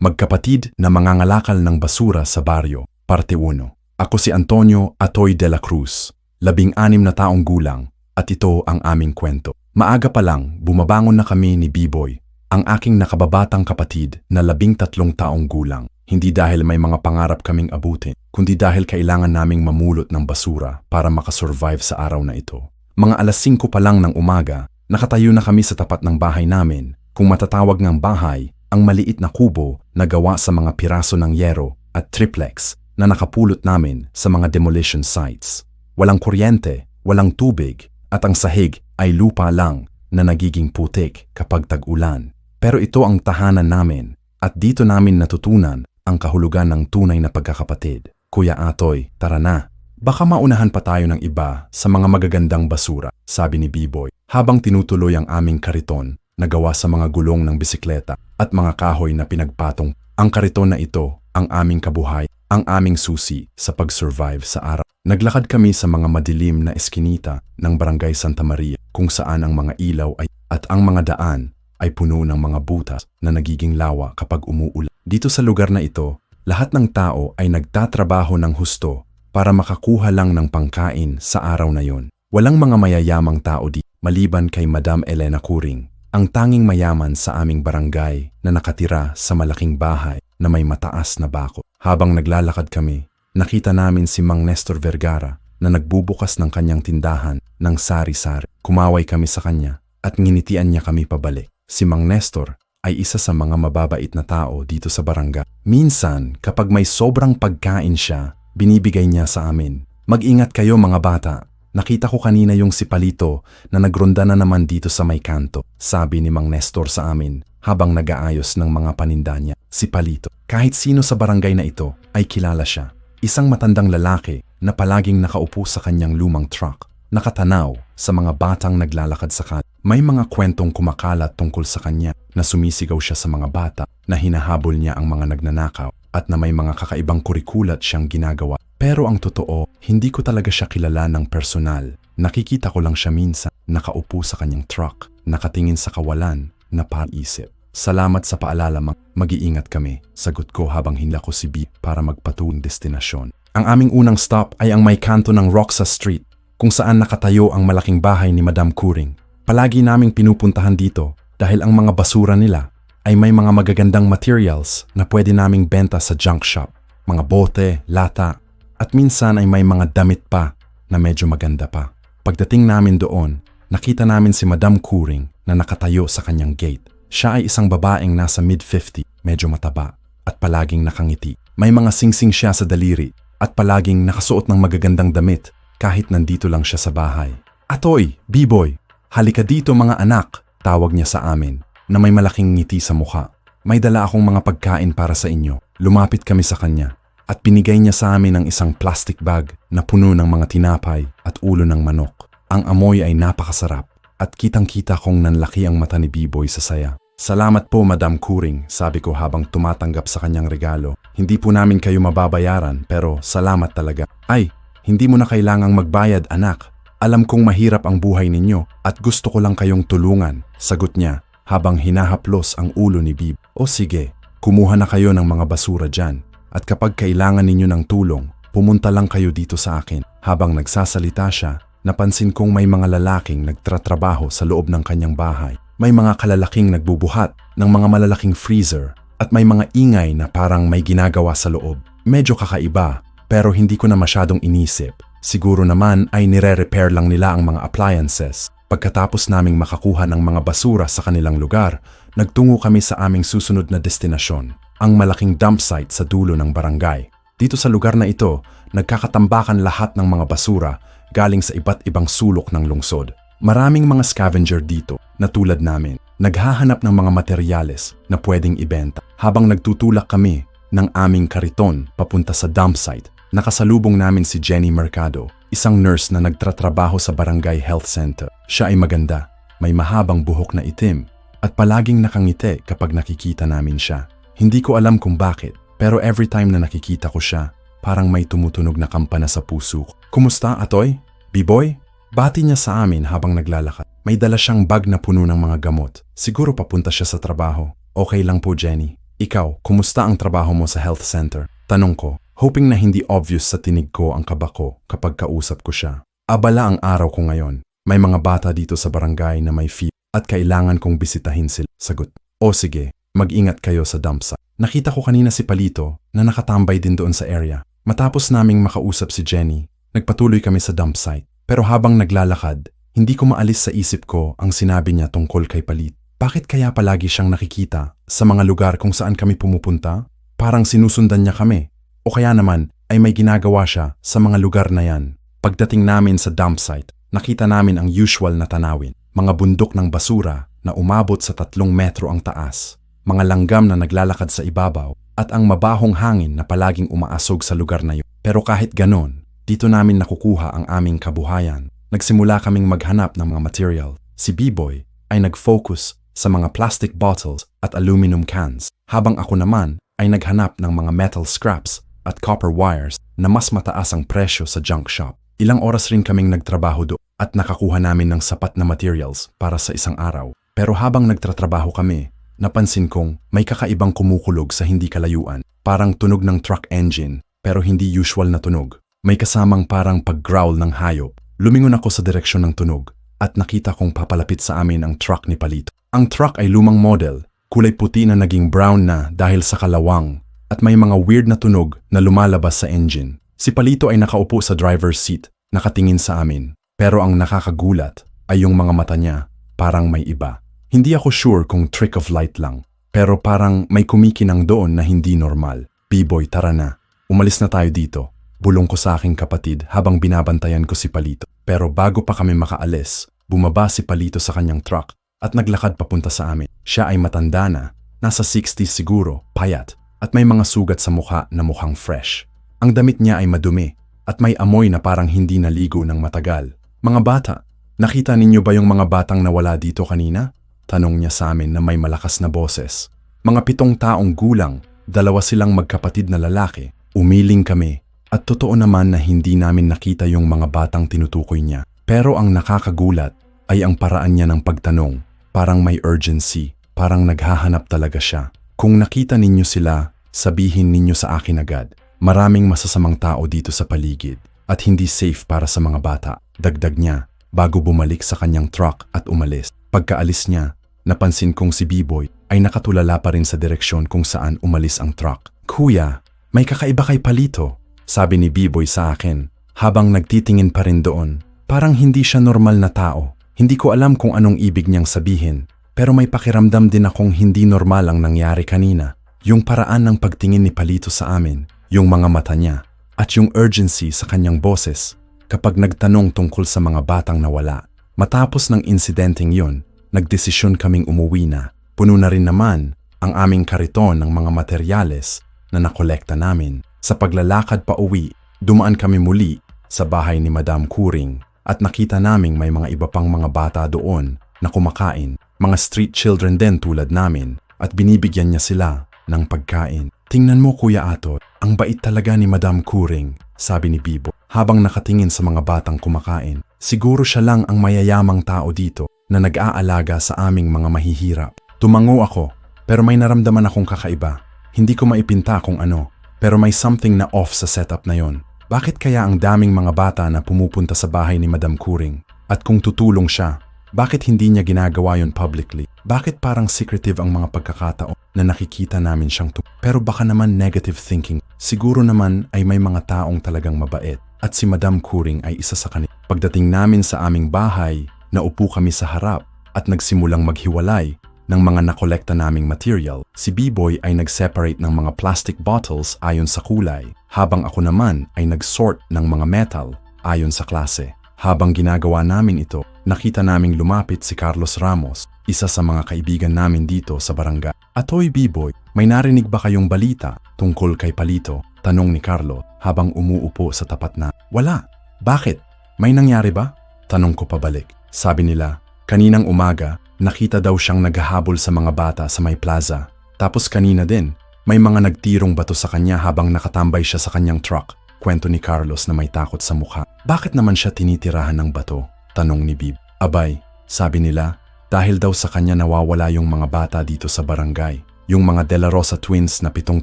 Magkapatid na mangangalakal ng basura sa baryo, parte 1. Ako si Antonio Atoy de la Cruz, 16 na taong gulang, at ito ang aming kwento. Maaga pa lang, bumabangon na kami ni B-Boy, ang aking nakababatang kapatid na 13 taong gulang. Hindi dahil may mga pangarap kaming abutin, kundi dahil kailangan naming mamulot ng basura para makasurvive sa araw na ito. Mga alas 5 pa lang ng umaga, nakatayo na kami sa tapat ng bahay namin, kung matatawag ng bahay, ang maliit na kubo na gawa sa mga piraso ng yero at triplex na nakapulot namin sa mga demolition sites. Walang kuryente, walang tubig, at ang sahig ay lupa lang na nagiging putik kapag tag-ulan. Pero ito ang tahanan namin, at dito namin natutunan ang kahulugan ng tunay na pagkakapatid. Kuya Atoy, tara na. Baka maunahan pa tayo ng iba sa mga magagandang basura, sabi ni B-Boy, habang tinutuloy ang aming kariton na gawa sa mga gulong ng bisikleta at mga kahoy na pinagpatong. Ang kariton na ito, ang aming kabuhay, ang aming susi sa pag-survive sa araw. Naglakad kami sa mga madilim na eskinita ng Barangay Santa Maria, kung saan ang mga ilaw at ang mga daan ay puno ng mga butas na nagiging lawa kapag umuulan. Dito sa lugar na ito, lahat ng tao ay nagtatrabaho ng husto para makakuha lang ng pangkain sa araw na yon. Walang mga mayayamang tao di, maliban kay Madam Elena Curing, ang tanging mayaman sa aming barangay na nakatira sa malaking bahay na may mataas na bako. Habang naglalakad kami, nakita namin si Mang Nestor Vergara na nagbubukas ng kanyang tindahan ng sari-sari. Kumaway kami sa kanya at nginitian niya kami pabalik. Si Mang Nestor ay isa sa mga mababait na tao dito sa barangay. Minsan, kapag may sobrang pagkain siya, binibigay niya sa amin. Mag-ingat kayo mga bata. Nakita ko kanina yung si Palito na nagronda na naman dito sa may kanto, sabi ni Mang Nestor sa amin habang nag-aayos ng mga paninda niya. Si Palito, kahit sino sa barangay na ito ay kilala siya. Isang matandang lalaki na palaging nakaupo sa kanyang lumang truck, nakatanaw sa mga batang naglalakad sa kalye. May mga kwentong kumakalat tungkol sa kanya na sumisigaw siya sa mga bata, na hinahabol niya ang mga nagnanakaw, at na may mga kakaibang kurikulat siyang ginagawa. Pero ang totoo, hindi ko talaga siya kilala ng personal. Nakikita ko lang siya minsan, nakaupo sa kanyang truck, nakatingin sa kawalan na paisip. Salamat sa paalala, mag-iingat kami, sagot ko habang hinla ko si B para magpatuong destinasyon. Ang aming unang stop ay ang may kanto ng Roxas Street, kung saan nakatayo ang malaking bahay ni Madam Curing. Palagi naming pinupuntahan dito dahil ang mga basura nila ay may mga magagandang materials na pwede naming benta sa junk shop, mga bote, lata, at minsan ay may mga damit pa na medyo maganda pa. Pagdating namin doon, nakita namin si Madam Curing na nakatayo sa kanyang gate. Siya ay isang babaeng nasa mid-50, medyo mataba, at palaging nakangiti. May mga singsing siya sa daliri at palaging nakasuot ng magagandang damit kahit nandito lang siya sa bahay. Atoy, B-Boy, halika dito mga anak, tawag niya sa amin, na may malaking ngiti sa mukha. May dala akong mga pagkain para sa inyo. Lumapit kami sa kanya at binigay niya sa amin ang isang plastic bag na puno ng mga tinapay at ulo ng manok. Ang amoy ay napakasarap at kitang-kita kong nanlaki ang mata ni B-Boy sa saya. Salamat po Madam Curing, sabi ko habang tumatanggap sa kanyang regalo. Hindi po namin kayo mababayaran pero salamat talaga. Ay, hindi mo na kailangang magbayad anak. Alam kong mahirap ang buhay ninyo at gusto ko lang kayong tulungan, sagot niya habang hinahaplos ang ulo ni Bib. O sige, kumuha na kayo ng mga basura dyan at kapag kailangan ninyo ng tulong, pumunta lang kayo dito sa akin. Habang nagsasalita siya, napansin kong may mga lalaking nagtratrabaho sa loob ng kanyang bahay. May mga kalalaking nagbubuhat ng mga malalaking freezer at may mga ingay na parang may ginagawa sa loob. Medyo kakaiba pero hindi ko na masyadong inisip. Siguro naman ay nire-repair lang nila ang mga appliances. Pagkatapos naming makakuha ng mga basura sa kanilang lugar, nagtungo kami sa aming susunod na destinasyon, ang malaking dump site sa dulo ng barangay. Dito sa lugar na ito, nagkakatambakan lahat ng mga basura galing sa iba't ibang sulok ng lungsod. Maraming mga scavenger dito na tulad namin, naghahanap ng mga materyales na pwedeng ibenta. Habang nagtutulak kami ng aming kariton papunta sa dump site, nakasalubong namin si Jenny Mercado, isang nurse na nagtratrabaho sa Barangay Health Center. Siya ay maganda, may mahabang buhok na itim, at palaging nakangiti kapag nakikita namin siya. Hindi ko alam kung bakit, pero every time na nakikita ko siya, parang may tumutunog na kampana sa puso ko. Kumusta, Atoy? B-Boy? Bati niya sa amin habang naglalakad. May dala siyang bag na puno ng mga gamot. Siguro papunta siya sa trabaho. Okay lang po, Jenny. Ikaw, kumusta ang trabaho mo sa health center? Tanong ko, hoping na hindi obvious sa tinig ko ang kaba ko kapag kausap ko siya. Abala ang araw ko ngayon. May mga bata dito sa barangay na may fever at kailangan kong bisitahin sila. Sagot, o sige, mag-ingat kayo sa dump site. Nakita ko kanina si Palito na nakatambay din doon sa area. Matapos naming makausap si Jenny, nagpatuloy kami sa dump site. Pero habang naglalakad, hindi ko maalis sa isip ko ang sinabi niya tungkol kay Palito. Bakit kaya palagi siyang nakikita sa mga lugar kung saan kami pumupunta? Parang sinusundan niya kami. O kaya naman ay may ginagawa siya sa mga lugar na yan. Pagdating namin sa dump site, nakita namin ang usual na tanawin. Mga bundok ng basura na umabot sa 3 metro ang taas. Mga langgam na naglalakad sa ibabaw at ang mabahong hangin na palaging umaasog sa lugar na yun. Pero kahit ganon, dito namin nakukuha ang aming kabuhayan. Nagsimula kaming maghanap ng mga material. Si B-Boy ay nag-focus sa mga plastic bottles at aluminum cans, habang ako naman ay naghanap ng mga metal scraps at copper wires na mas mataas ang presyo sa junk shop. Ilang oras rin kaming nagtrabaho doon at nakakuha namin ng sapat na materials para sa isang araw. Pero habang nagtatrabaho kami, napansin kong may kakaibang kumukulog sa hindi kalayuan. Parang tunog ng truck engine pero hindi usual na tunog. May kasamang parang pag-growl ng hayop. Lumingon ako sa direksyon ng tunog at nakita kong papalapit sa amin ang truck ni Palito. Ang truck ay lumang model, kulay puti na naging brown na dahil sa kalawang at may mga weird na tunog na lumalabas sa engine. Si Palito ay nakaupo sa driver's seat, nakatingin sa amin. Pero ang nakakagulat ay yung mga mata niya, parang may iba. Hindi ako sure kung trick of light lang, pero parang may kumikinang doon na hindi normal. B-Boy, tara na. Umalis na tayo dito. Bulong ko sa aking kapatid habang binabantayan ko si Palito. Pero bago pa kami makaalis, bumaba si Palito sa kanyang truck at naglakad papunta sa amin. Siya ay matanda na, nasa 60s siguro, payat, at may mga sugat sa mukha na mukhang fresh. Ang damit niya ay madumi at may amoy na parang hindi naligo ng matagal. Mga bata, nakita ninyo ba yung mga batang nawala dito kanina? Tanong niya sa amin na may malakas na boses. Mga 7 taong gulang, 2 silang magkapatid na lalaki. Umiling kami. At totoo naman na hindi namin nakita yung mga batang tinutukoy niya. Pero ang nakakagulat ay ang paraan niya ng pagtanong. Parang may urgency, parang naghahanap talaga siya. Kung nakita ninyo sila, sabihin ninyo sa akin agad. Maraming masasamang tao dito sa paligid at hindi safe para sa mga bata. Dagdag niya bago bumalik sa kanyang truck at umalis. Pagkaalis niya, napansin kong si B-Boy ay nakatulala pa rin sa direksyon kung saan umalis ang truck. Kuya, may kakaiba kay Palito. Sabi ni B-Boy sa akin, habang nagtitingin pa rin doon. Parang hindi siya normal na tao. Hindi ko alam kung anong ibig niyang sabihin, pero may pakiramdam din akong hindi normal ang nangyari kanina. Yung paraan ng pagtingin ni Palito sa amin, yung mga mata niya, at yung urgency sa kanyang boses kapag nagtanong tungkol sa mga batang nawala. Matapos ng insidenteng yun, nagdesisyon kaming umuwi na. Puno na rin naman ang aming kariton ng mga materyales na nakolekta namin. Sa paglalakad pa uwi, dumaan kami muli sa bahay ni Madam Kuring at nakita naming may mga iba pang mga bata doon na kumakain, mga street children din tulad namin at binibigyan niya sila ng pagkain. Tingnan mo Kuya Atot, ang bait talaga ni Madam Kuring, sabi ni Bibo habang nakatingin sa mga batang kumakain. Siguro siya lang ang mayayamang tao dito na nag-aalaga sa aming mga mahihirap. Tumango ako pero may naramdaman akong kakaiba. Hindi ko maipinta kung ano. Pero may something na off sa setup na yon. Bakit kaya ang daming mga bata na pumupunta sa bahay ni Madam Kuring? At kung tutulong siya, bakit hindi niya ginagawa yon publicly? Bakit parang secretive ang mga pagkakataon na nakikita namin siyang Pero baka naman negative thinking. Siguro naman ay may mga taong talagang mabait. At si Madam Kuring ay isa sa kanila. Pagdating namin sa aming bahay, naupo kami sa harap at nagsimulang maghiwalay ng mga nakolekta naming material. Si B-Boy ay nag-separate ng mga plastic bottles ayon sa kulay, habang ako naman ay nag-sort ng mga metal ayon sa klase. Habang ginagawa namin ito, nakita naming lumapit si Carlos Ramos, isa sa mga kaibigan namin dito sa barangay. Atoy B-Boy, may narinig ba kayong balita tungkol kay Palito? Tanong ni Carlo habang umuupo sa tapat na. Wala. Bakit? May nangyari ba? Tanong ko pabalik. Sabi nila, kaninang umaga, nakita daw siyang naghahabol sa mga bata sa may plaza. Tapos kanina din, may mga nagtirong bato sa kanya habang nakatambay siya sa kanyang truck. Kwento ni Carlos na may takot sa mukha. Bakit naman siya tinitirahan ng bato? Tanong ni Bib. Abay, sabi nila, dahil daw sa kanya nawawala yung mga bata dito sa barangay. Yung mga De La Rosa twins na 7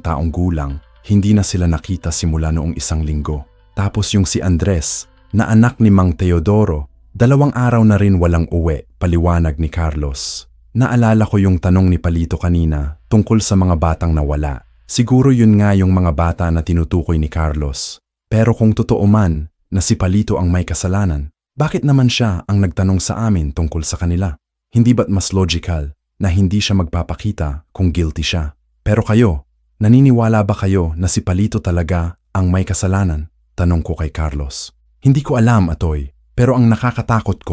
taong gulang, hindi na sila nakita simula noong 1 linggo. Tapos yung si Andres, na anak ni Mang Teodoro, 2 araw na rin walang uwi, paliwanag ni Carlos. Naalala ko yung tanong ni Palito kanina tungkol sa mga batang nawala. Siguro yun nga yung mga bata na tinutukoy ni Carlos. Pero kung totoo man na si Palito ang may kasalanan, bakit naman siya ang nagtanong sa amin tungkol sa kanila? Hindi ba't mas logical na hindi siya magpapakita kung guilty siya? Pero kayo, naniniwala ba kayo na si Palito talaga ang may kasalanan? Tanong ko kay Carlos. Hindi ko alam, Atoy, pero ang nakakatakot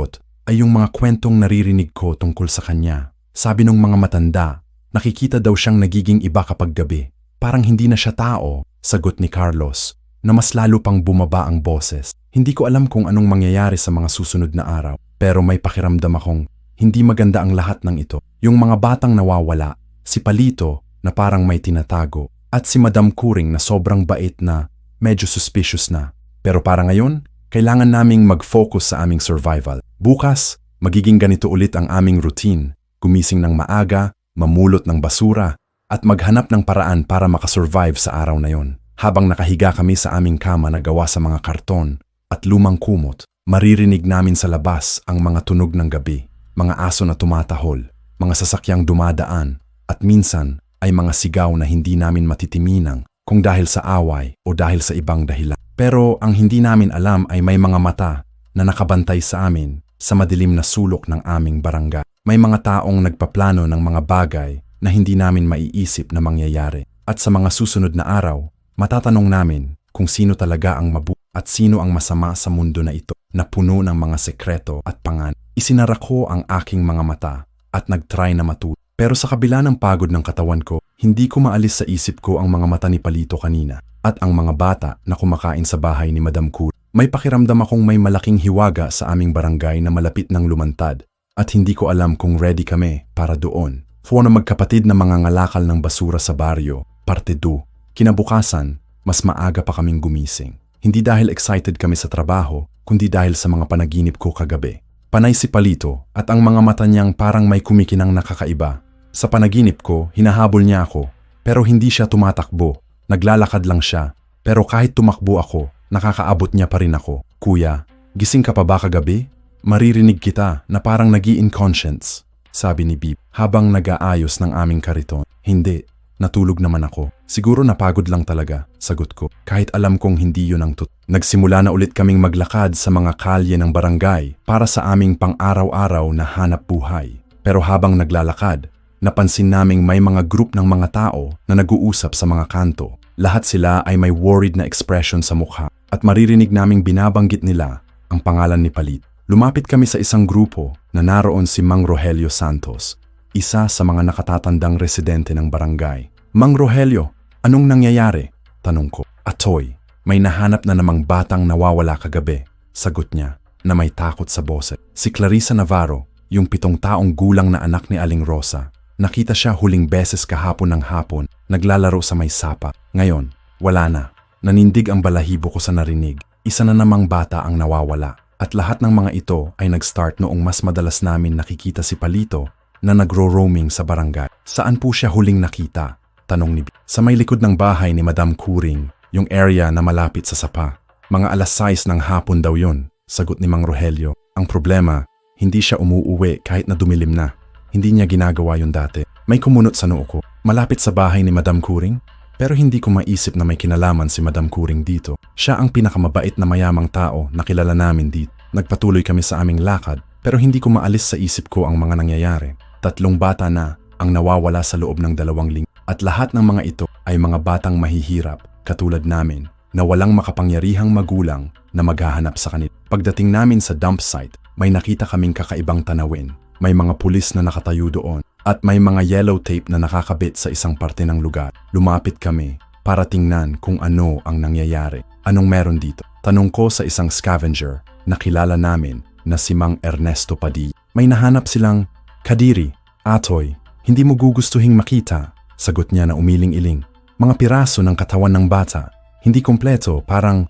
ay yung mga kwentong naririnig ko tungkol sa kanya. Sabi nung mga matanda, nakikita daw siyang nagiging iba kapag gabi. Parang hindi na siya tao, sagot ni Carlos, na mas lalo pang bumaba ang boses. Hindi ko alam kung anong mangyayari sa mga susunod na araw, pero may pakiramdam akong hindi maganda ang lahat ng ito. Yung mga batang nawawala, si Palito na parang may tinatago, at si Madam Kuring na sobrang bait na medyo suspicious na. Pero para ngayon, kailangan naming mag-focus sa aming survival. Bukas, magiging ganito ulit ang aming routine. Gumising ng maaga, mamulot ng basura, at maghanap ng paraan para makasurvive sa araw na yon. Habang nakahiga kami sa aming kama na gawa sa mga karton at lumang kumot, maririnig namin sa labas ang mga tunog ng gabi. Mga aso na tumatahol, mga sasakyang dumadaan, at minsan ay mga sigaw na hindi namin matitiminang kung dahil sa away o dahil sa ibang dahilan. Pero ang hindi namin alam ay may mga mata na nakabantay sa amin sa madilim na sulok ng aming barangay. May mga taong nagpaplano ng mga bagay na hindi namin maiisip na mangyayari. At sa mga susunod na araw, matatanong namin kung sino talaga ang mabuti at sino ang masama sa mundo na ito na puno ng mga sekreto at panganib. Isinara ko ang aking mga mata at nagtry na matulog. Pero sa kabila ng pagod ng katawan ko, hindi ko maalis sa isip ko ang mga mata ni Palito kanina at ang mga bata na kumakain sa bahay ni Madam Kur. May pakiramdam akong may malaking hiwaga sa aming barangay na malapit ng lumantad at hindi ko alam kung ready kami para doon. Fuwa na magkapatid na mga ngalakal ng basura sa baryo, parte 2. Kinabukasan, mas maaga pa kaming gumising. Hindi dahil excited kami sa trabaho, kundi dahil sa mga panaginip ko kagabi. Panay si Palito at ang mga mata niyang parang may kumikinang nakakaiba. Sa panaginip ko, hinahabol niya ako, pero hindi siya tumatakbo. Naglalakad lang siya, pero kahit tumakbo ako, nakakaabot niya pa rin ako. Kuya, gising ka pa ba kagabi? Maririnig kita na parang nag-i-inconscience, sabi ni Bib habang nag-aayos ng aming kariton. Hindi, natulog naman ako. Siguro napagod lang talaga, sagot ko, kahit alam kong hindi yun ang totoo. Nagsimula na ulit kaming maglakad sa mga kalye ng barangay para sa aming pang-araw-araw na hanap buhay. Pero habang naglalakad, napansin naming may mga group ng mga tao na nag-uusap sa mga kanto. Lahat sila ay may worried na expression sa mukha at maririnig naming binabanggit nila ang pangalan ni Palit. Lumapit kami sa isang grupo na naroon si Mang Rogelio Santos, isa sa mga nakatatandang residente ng barangay. Mang Rogelio, anong nangyayari? Tanong ko. Atoy, may nahanap na namang batang nawawala kagabi, sagot niya na may takot sa boses. Si Clarissa Navarro, yung 7 taong gulang na anak ni Aling Rosa. Nakita siya huling beses kahapon ng hapon, naglalaro sa may sapa. Ngayon, wala na. Nanindig ang balahibo ko sa narinig. Isa na namang bata ang nawawala. At lahat ng mga ito ay nag-start noong mas madalas namin nakikita si Palito na nagro-roaming sa barangay. Saan po siya huling nakita? Tanong ni B. Sa may likod ng bahay ni Madam Kuring, yung area na malapit sa sapa. Mga 6:00 ng hapon daw yun, sagot ni Mang Rogelio. Ang problema, hindi siya umuuwi kahit na dumilim na. Hindi niya ginagawa yun dati. May kumunot sa noo ko. Malapit sa bahay ni Madam Kuring? Pero hindi ko maisip na may kinalaman si Madam Kuring dito. Siya ang pinakamabait na mayamang tao na kilala namin dito. Nagpatuloy kami sa aming lakad, pero hindi ko maalis sa isip ko ang mga nangyayari. 3 bata na ang nawawala sa loob ng 2 linggo. At lahat ng mga ito ay mga batang mahihirap, katulad namin, na walang makapangyarihang magulang na maghahanap sa kanila. Pagdating namin sa dump site, may nakita kaming kakaibang tanawin. May mga pulis na nakatayo doon at may mga yellow tape na nakakabit sa isang parte ng lugar. Lumapit kami para tingnan kung ano ang nangyayari. Anong meron dito? Tanong ko sa isang scavenger na kilala namin na si Mang Ernesto Padilla. May nahanap silang kadiri, atoy, hindi mo gugustuhing makita, sagot niya na umiling-iling. Mga piraso ng katawan ng bata, hindi kompleto, parang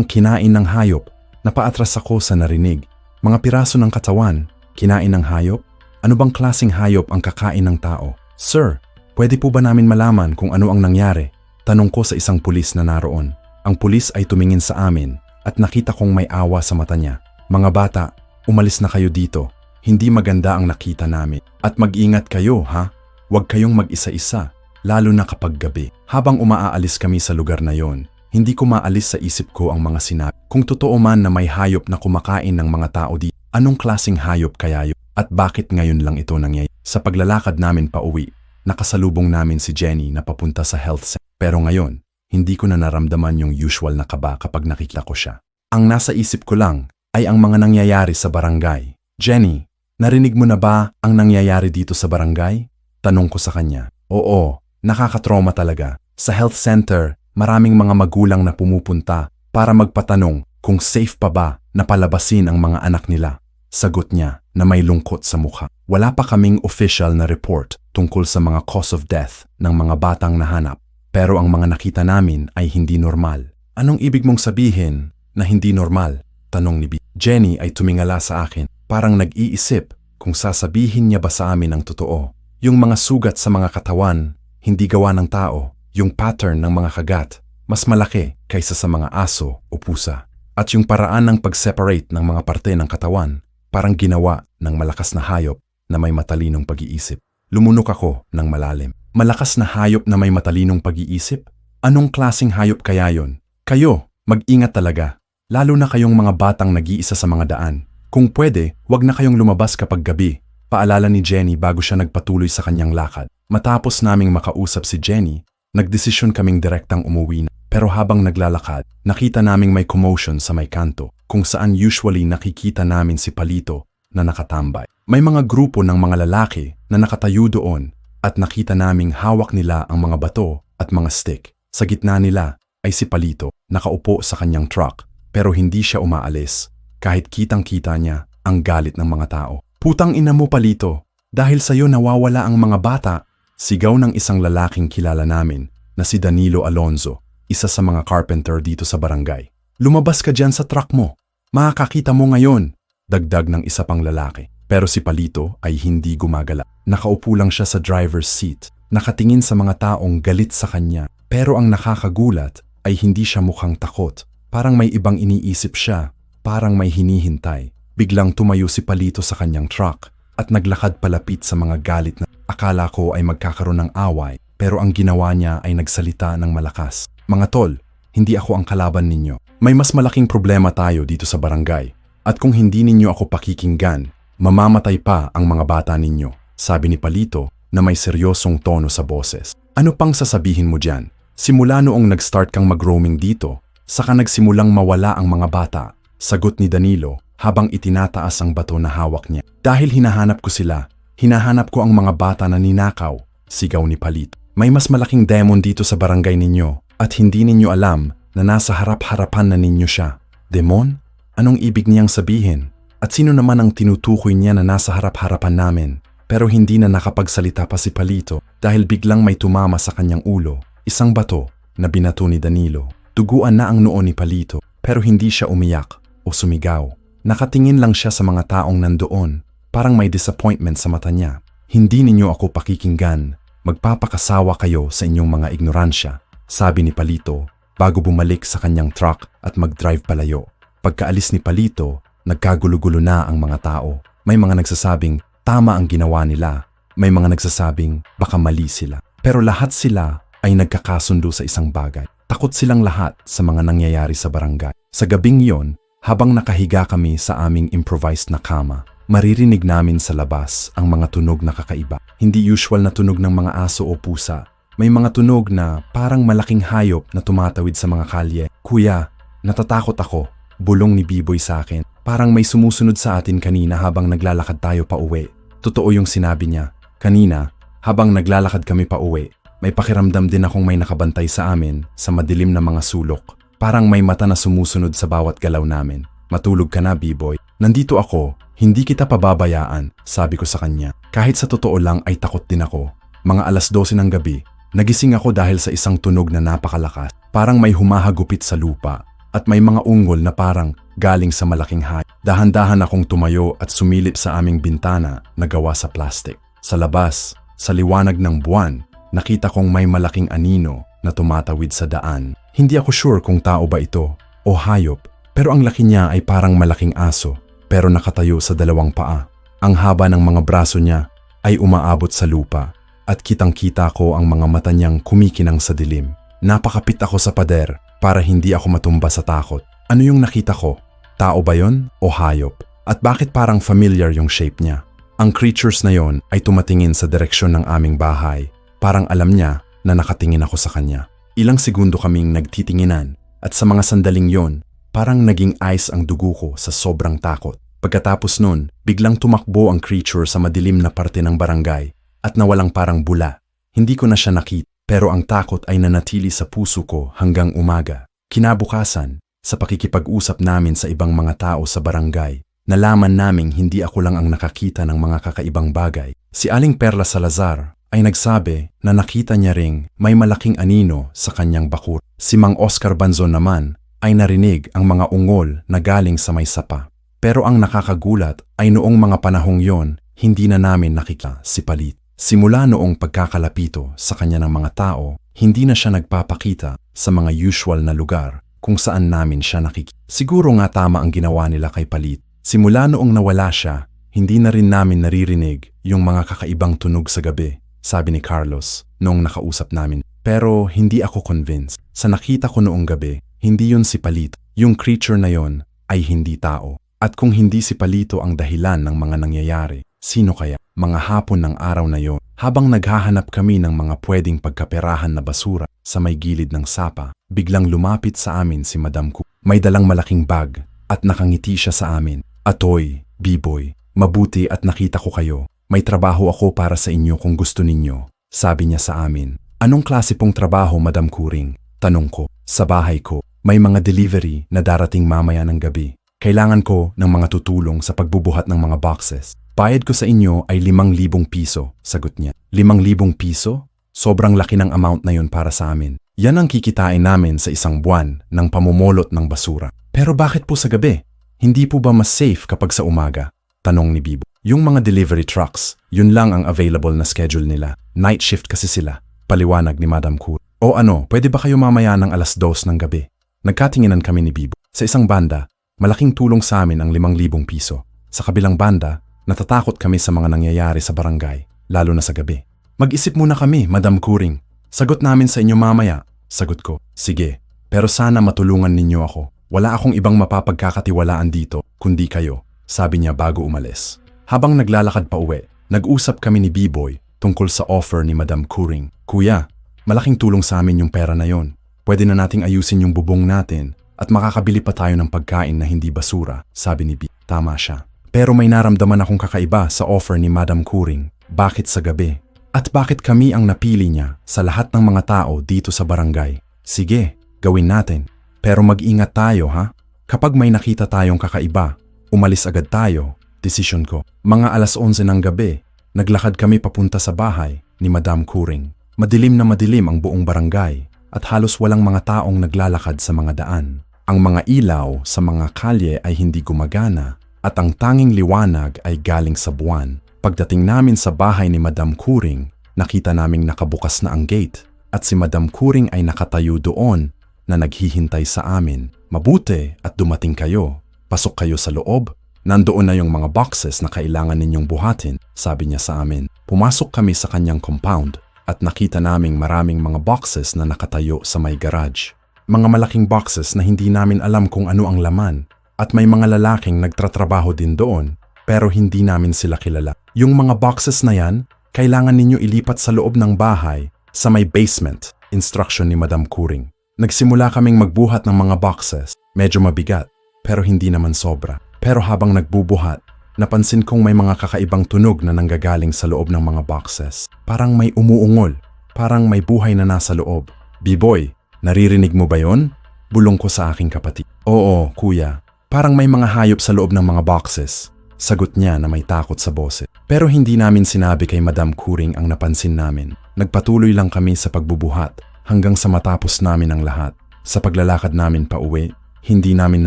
kinain ng hayop. Napaatras ako sa narinig. Mga piraso ng katawan, kinain ng hayop? Ano bang klaseng hayop ang kakain ng tao? Sir, pwede po ba namin malaman kung ano ang nangyari? Tanong ko sa isang pulis na naroon. Ang pulis ay tumingin sa amin at nakita kong may awa sa mata niya. Mga bata, umalis na kayo dito. Hindi maganda ang nakita namin. At mag-ingat kayo, ha? Huwag kayong mag-isa-isa, lalo na kapag gabi. Habang umaaalis kami sa lugar na yon, hindi ko maalis sa isip ko ang mga sinabi. Kung totoo man na may hayop na kumakain ng mga tao di, anong klaseng hayop kaya yun? At bakit ngayon lang ito nangyayari? Sa paglalakad namin pa uwi, nakasalubong namin si Jenny na papunta sa health center. Pero ngayon, hindi ko na naramdaman yung usual na kaba kapag nakita ko siya. Ang nasa isip ko lang ay ang mga nangyayari sa barangay. Jenny, narinig mo na ba ang nangyayari dito sa barangay? Tanong ko sa kanya. Oo, nakakatrauma talaga. Sa health center, maraming mga magulang na pumupunta para magpatanong kung safe pa ba na palabasin ang mga anak nila. Sagot niya na may lungkot sa mukha. Wala pa kaming official na report tungkol sa mga cause of death ng mga batang nahanap. Pero ang mga nakita namin ay hindi normal. Anong ibig mong sabihin na hindi normal? Tanong ni B. Jenny ay tumingala sa akin. Parang nag-iisip kung sasabihin niya ba sa amin ang totoo. Yung mga sugat sa mga katawan, hindi gawa ng tao. Yung pattern ng mga kagat, mas malaki kaysa sa mga aso o pusa. At yung paraan ng pag-separate ng mga parte ng katawan, parang ginawa ng malakas na hayop na may matalinong pag-iisip. Lumunok ako ng malalim. Malakas na hayop na may matalinong pag-iisip? Anong klaseng hayop kaya yon? Kayo, mag-ingat talaga. Lalo na kayong mga batang nag-iisa sa mga daan. Kung pwede, wag na kayong lumabas kapag gabi. Paalala ni Jenny bago siya nagpatuloy sa kanyang lakad. Matapos naming makausap si Jenny, nagdesisyon kaming direktang umuwi na. Pero habang naglalakad, nakita naming may commotion sa may kanto, kung saan usually nakikita namin si Palito na nakatambay. May mga grupo ng mga lalaki na nakatayo doon at nakita naming hawak nila ang mga bato at mga stick. Sa gitna nila ay si Palito, nakaupo sa kanyang truck, pero hindi siya umaalis, kahit kitang-kita niya ang galit ng mga tao. Putang ina mo, Palito, dahil sa'yo nawawala ang mga bata. Sigaw ng isang lalaking kilala namin na si Danilo Alonzo, isa sa mga carpenter dito sa barangay. Lumabas ka dyan sa truck mo. Makakakita mo ngayon, dagdag ng isa pang lalaki. Pero si Palito ay hindi gumagala. Nakaupo lang siya sa driver's seat, nakatingin sa mga taong galit sa kanya. Pero ang nakakagulat ay hindi siya mukhang takot. Parang may ibang iniisip siya, parang may hinihintay. Biglang tumayo si Palito sa kanyang truck at naglakad palapit sa mga galit na akala ko ay magkakaroon ng away, pero ang ginawa niya ay nagsalita ng malakas. Mga tol, hindi ako ang kalaban ninyo. May mas malaking problema tayo dito sa barangay. At kung hindi ninyo ako pakikinggan, mamamatay pa ang mga bata ninyo, sabi ni Palito na may seryosong tono sa boses. Ano pang sasabihin mo dyan? Simula noong nag-start kang mag-roaming dito, saka nagsimulang mawala ang mga bata, sagot ni Danilo habang itinataas ang bato na hawak niya. Dahil hinahanap ko sila, hinahanap ko ang mga bata na ninakaw, sigaw ni Palito. May mas malaking demon dito sa barangay ninyo at hindi ninyo alam na nasa harap-harapan na ninyo siya. Demon? Anong ibig niyang sabihin? At sino naman ang tinutukoy niya na nasa harap-harapan namin? Pero hindi na nakapagsalita pa si Palito dahil biglang may tumama sa kanyang ulo, isang bato na binato ni Danilo. Duguan na ang noo ni Palito pero hindi siya umiyak o sumigaw. Nakatingin lang siya sa mga taong nandoon, parang may disappointment sa mata niya. Hindi ninyo ako pakikinggan, magpapakasawa kayo sa inyong mga ignoransya, sabi ni Palito bago bumalik sa kanyang truck at mag-drive palayo. Pagkaalis ni Palito, nagkagulo-gulo na ang mga tao. May mga nagsasabing tama ang ginawa nila, may mga nagsasabing baka mali sila. Pero lahat sila ay nagkakasundo sa isang bagay. Takot silang lahat sa mga nangyayari sa barangay. Sa gabing yon, habang nakahiga kami sa aming improvised na kama, maririnig namin sa labas ang mga tunog na kakaiba. Hindi usual na tunog ng mga aso o pusa. May mga tunog na parang malaking hayop na tumatawid sa mga kalye. Kuya, natatakot ako, bulong ni Biboy sa akin. Parang may sumusunod sa atin kanina habang naglalakad tayo pa uwi. Totoo yung sinabi niya. Kanina, habang naglalakad kami pa uwi, may pakiramdam din akong may nakabantay sa amin sa madilim na mga sulok. Parang may mata na sumusunod sa bawat galaw namin. Matulog ka na, B-boy. Nandito ako, hindi kita pababayaan, sabi ko sa kanya. Kahit sa totoo lang ay takot din ako. Mga 12:00 ng gabi, nagising ako dahil sa isang tunog na napakalakas. Parang may humahagupit sa lupa at may mga ungol na parang galing sa malaking hayop. Dahan-dahan akong tumayo at sumilip sa aming bintana na gawa sa plastic. Sa labas, sa liwanag ng buwan, nakita kong may malaking anino na tumatawid sa daan. Hindi ako sure kung tao ba ito o hayop, pero ang laki niya ay parang malaking aso, pero nakatayo sa dalawang paa. Ang haba ng mga braso niya ay umaabot sa lupa at kitang-kita ko ang mga mata niyang kumikinang sa dilim. Napakapit ako sa pader para hindi ako matumba sa takot. Ano yung nakita ko? Tao ba yon o hayop? At bakit parang familiar yung shape niya? Ang creatures na yon ay tumatingin sa direksyon ng aming bahay. Parang alam niya na nakatingin ako sa kanya. Ilang segundo kaming nagtitinginan at sa mga sandaling yon, parang naging ice ang dugo ko sa sobrang takot. Pagkatapos nun, biglang tumakbo ang creature sa madilim na parte ng barangay at nawalang parang bula. Hindi ko na siya nakita, pero ang takot ay nanatili sa puso ko hanggang umaga. Kinabukasan, sa pakikipag-usap namin sa ibang mga tao sa barangay, nalaman naming hindi ako lang ang nakakita ng mga kakaibang bagay. Si Aling Perla Salazar ay nagsabi na nakita niya ring may malaking anino sa kanyang bakur. Si Mang Oscar Banzon naman ay narinig ang mga ungol na galing sa may sapa. Pero ang nakakagulat ay noong mga panahong yon, hindi na namin nakita si Palit. Simula noong pagkakalapito sa kanya ng mga tao, hindi na siya nagpapakita sa mga usual na lugar kung saan namin siya nakikita. Siguro nga tama ang ginawa nila kay Palit. Simula noong nawala siya, hindi na rin namin naririnig yung mga kakaibang tunog sa gabi, sabi ni Carlos noong nakausap namin. Pero hindi ako convinced. Sa nakita ko noong gabi, hindi yun si Palit. Yung creature na yon ay hindi tao. At kung hindi si Palito ang dahilan ng mga nangyayari, sino kaya? Mga hapon ng araw na yon, habang naghahanap kami ng mga pwedeng pagkaperahan na basura sa may gilid ng sapa, biglang lumapit sa amin si Madam Ku. May dalang malaking bag at nakangiti siya sa amin. Atoy, B-boy, mabuti at nakita ko kayo. May trabaho ako para sa inyo kung gusto ninyo, sabi niya sa amin. Anong klase pong trabaho, Madam Kuring? Tanong ko. Sa bahay ko, may mga delivery na darating mamaya ng gabi. Kailangan ko ng mga tutulong sa pagbubuhat ng mga boxes. Bayad ko sa inyo ay 5,000 piso, sagot niya. 5,000 piso? Sobrang laki ng amount na yun para sa amin. Yan ang kikitain namin sa isang buwan ng pamumulot ng basura. Pero bakit po sa gabi? Hindi po ba mas safe kapag sa umaga? Tanong ni Bibo. Yung mga delivery trucks, yun lang ang available na schedule nila. Night shift kasi sila. Paliwanag ni Madam Kur. O ano, pwede ba kayo mamaya ng 2:00 ng gabi? Nagkatinginan kami ni Bibo. Sa isang banda, malaking tulong sa amin ang 5,000 piso. Sa kabilang banda, natatakot kami sa mga nangyayari sa barangay, lalo na sa gabi. Mag-isip muna kami, Madam Kuring. Sagot namin sa inyo mamaya. Sagot ko, sige. Pero sana matulungan ninyo ako. Wala akong ibang mapapagkakatiwalaan dito, kundi kayo, sabi niya bago umalis. Habang naglalakad pa uwi, nag-usap kami ni B-Boy tungkol sa offer ni Madam Kuring. Kuya, malaking tulong sa amin yung pera na yon. Pwede na nating ayusin yung bubong natin at makakabili pa tayo ng pagkain na hindi basura, sabi ni B. Tama siya. Pero may naramdaman akong kakaiba sa offer ni Madam Kuring. Bakit sa gabi? At bakit kami ang napili niya sa lahat ng mga tao dito sa barangay? Sige, gawin natin. Pero mag-ingat tayo, ha? Kapag may nakita tayong kakaiba, umalis agad tayo. Desisyon ko. Mga 11:00 ng gabi, naglakad kami papunta sa bahay ni Madam Kuring. Madilim na madilim ang buong barangay at halos walang mga taong naglalakad sa mga daan. Ang mga ilaw sa mga kalye ay hindi gumagana at ang tanging liwanag ay galing sa buwan. Pagdating namin sa bahay ni Madam Kuring, nakita naming nakabukas na ang gate at si Madam Kuring ay nakatayo doon na naghihintay sa amin. Mabuti at dumating kayo. Pasok kayo sa loob. Nandoon na yung mga boxes na kailangan ninyong buhatin, sabi niya sa amin. Pumasok kami sa kanyang compound at nakita naming maraming mga boxes na nakatayo sa may garage. Mga malaking boxes na hindi namin alam kung ano ang laman. At may mga lalaking nagtratrabaho din doon, pero hindi namin sila kilala. Yung mga boxes na yan, kailangan ninyo ilipat sa loob ng bahay sa may basement, instruction ni Madam Kuring. Nagsimula kaming magbuhat ng mga boxes. Medyo mabigat, pero hindi naman sobra. Pero habang nagbubuhat, napansin kong may mga kakaibang tunog na nanggagaling sa loob ng mga boxes. Parang may umuungol, parang may buhay na nasa loob. B-boy, naririnig mo ba yon? Bulong ko sa aking kapatid. Oo, kuya. Parang may mga hayop sa loob ng mga boxes. Sagot niya na may takot sa boses. Pero hindi namin sinabi kay Madam Kuring ang napansin namin. Nagpatuloy lang kami sa pagbubuhat hanggang sa matapos namin ang lahat. Sa paglalakad namin pa uwi, hindi namin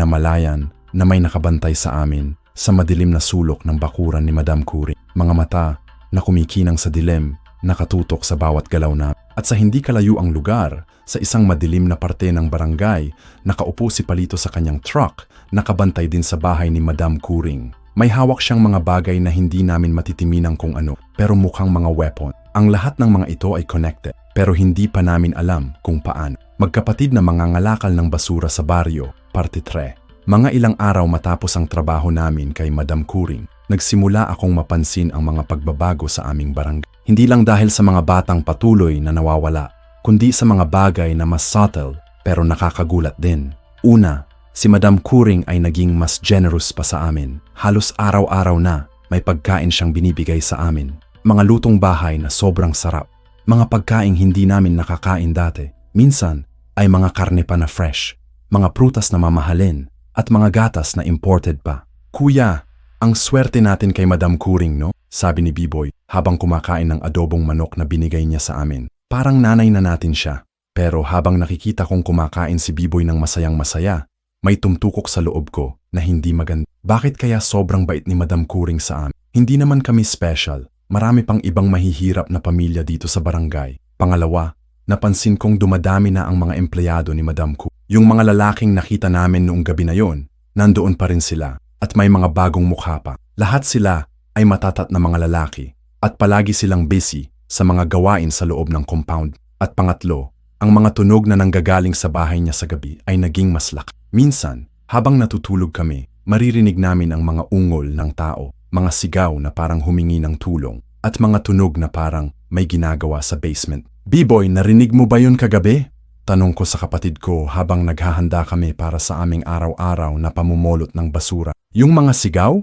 namalayan na may nakabantay sa amin sa madilim na sulok ng bakuran ni Madam Curing. Mga mata na kumikinang sa dilim, nakatutok sa bawat galaw na. At sa hindi kalayuang lugar, sa isang madilim na parte ng barangay, nakaupo si Palito sa kanyang truck, nakabantay din sa bahay ni Madam Curing. May hawak siyang mga bagay na hindi namin matitiminang kung ano, pero mukhang mga weapon. Ang lahat ng mga ito ay connected, pero hindi pa namin alam kung paano. Magkapatid na mangangalakal ng basura sa baryo, parte 3. Mga ilang araw matapos ang trabaho namin kay Madam Curing, nagsimula akong mapansin ang mga pagbabago sa aming barangay. Hindi lang dahil sa mga batang patuloy na nawawala, kundi sa mga bagay na mas subtle pero nakakagulat din. Una, si Madam Curing ay naging mas generous pa sa amin. Halos araw-araw na may pagkain siyang binibigay sa amin. Mga lutong bahay na sobrang sarap. Mga pagkaing hindi namin nakakain dati. Minsan ay mga karne pa na fresh, mga prutas na mamahalin, at mga gatas na imported pa. Kuya, ang swerte natin kay Madam Curing, no? Sabi ni B-Boy habang kumakain ng adobong manok na binigay niya sa amin. Parang nanay na natin siya. Pero habang nakikita kong kumakain si B-Boy ng masayang-masaya, may tumtukok sa loob ko na hindi maganda. Bakit kaya sobrang bait ni Madam Curing sa amin? Hindi naman kami special. Marami pang ibang mahihirap na pamilya dito sa barangay. Pangalawa, napansin kong dumadami na ang mga empleyado ni Madam Curing. Yung mga lalaking nakita namin noong gabi na yon, nandoon pa rin sila at may mga bagong mukha pa. Lahat sila ay matatat na mga lalaki at palagi silang busy sa mga gawain sa loob ng compound. At pangatlo, ang mga tunog na nanggagaling sa bahay niya sa gabi ay naging mas lakas. Minsan, habang natutulog kami, maririnig namin ang mga ungol ng tao, mga sigaw na parang humingi ng tulong, at mga tunog na parang may ginagawa sa basement. B-Boy, narinig mo ba yun kagabi? Tanong ko sa kapatid ko habang naghahanda kami para sa aming araw-araw na pamumulot ng basura. Yung mga sigaw?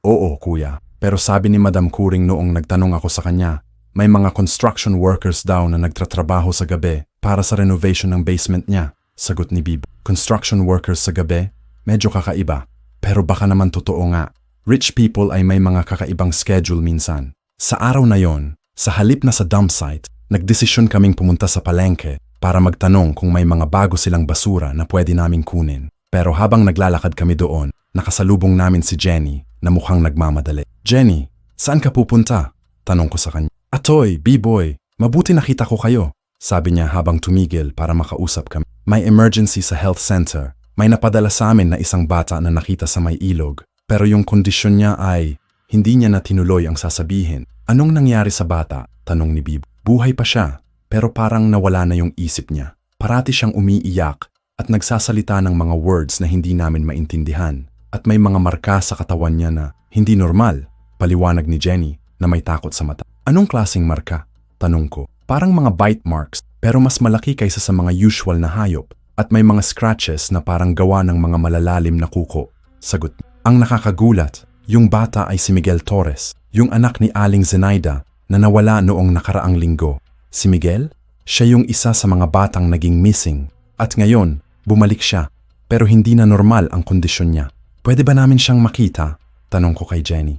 Oo, kuya. Pero sabi ni Madam Curing noong nagtanong ako sa kanya, may mga construction workers daw na nagtratrabaho sa gabi para sa renovation ng basement niya. Sagot ni Bibo. Construction workers sa gabi? Medyo kakaiba. Pero baka naman totoo nga. Rich people ay may mga kakaibang schedule minsan. Sa araw na yon, sa halip na sa dump site, nagdesisyon kaming pumunta sa palengke para magtanong kung may mga bago silang basura na pwede naming kunin. Pero habang naglalakad kami doon, nakasalubong namin si Jenny na mukhang nagmamadali. Jenny, saan ka pupunta? Tanong ko sa kanya. Atoy, B-Boy, mabuti nakita ko kayo. Sabi niya habang tumigil para makausap kami. May emergency sa health center. May napadala sa amin na isang bata na nakita sa may ilog. Pero yung kondisyon niya ay hindi niya na tinuloy ang sasabihin. Anong nangyari sa bata? Tanong ni Bibo. Buhay pa siya, pero parang nawala na yung isip niya. Parati siyang umiiyak at nagsasalita ng mga words na hindi namin maintindihan. At may mga marka sa katawan niya na hindi normal. Paliwanag ni Jenny na may takot sa mata. Anong klaseng marka? Tanong ko. Parang mga bite marks, pero mas malaki kaysa sa mga usual na hayop. At may mga scratches na parang gawa ng mga malalalim na kuko. Sagot. Ang nakakagulat, yung bata ay si Miguel Torres, yung anak ni Aling Zenaida na nawala noong nakaraang linggo. Si Miguel? Siya yung isa sa mga batang naging missing. At ngayon, bumalik siya, pero hindi na normal ang kondisyon niya. Pwede ba namin siyang makita? Tanong ko kay Jenny.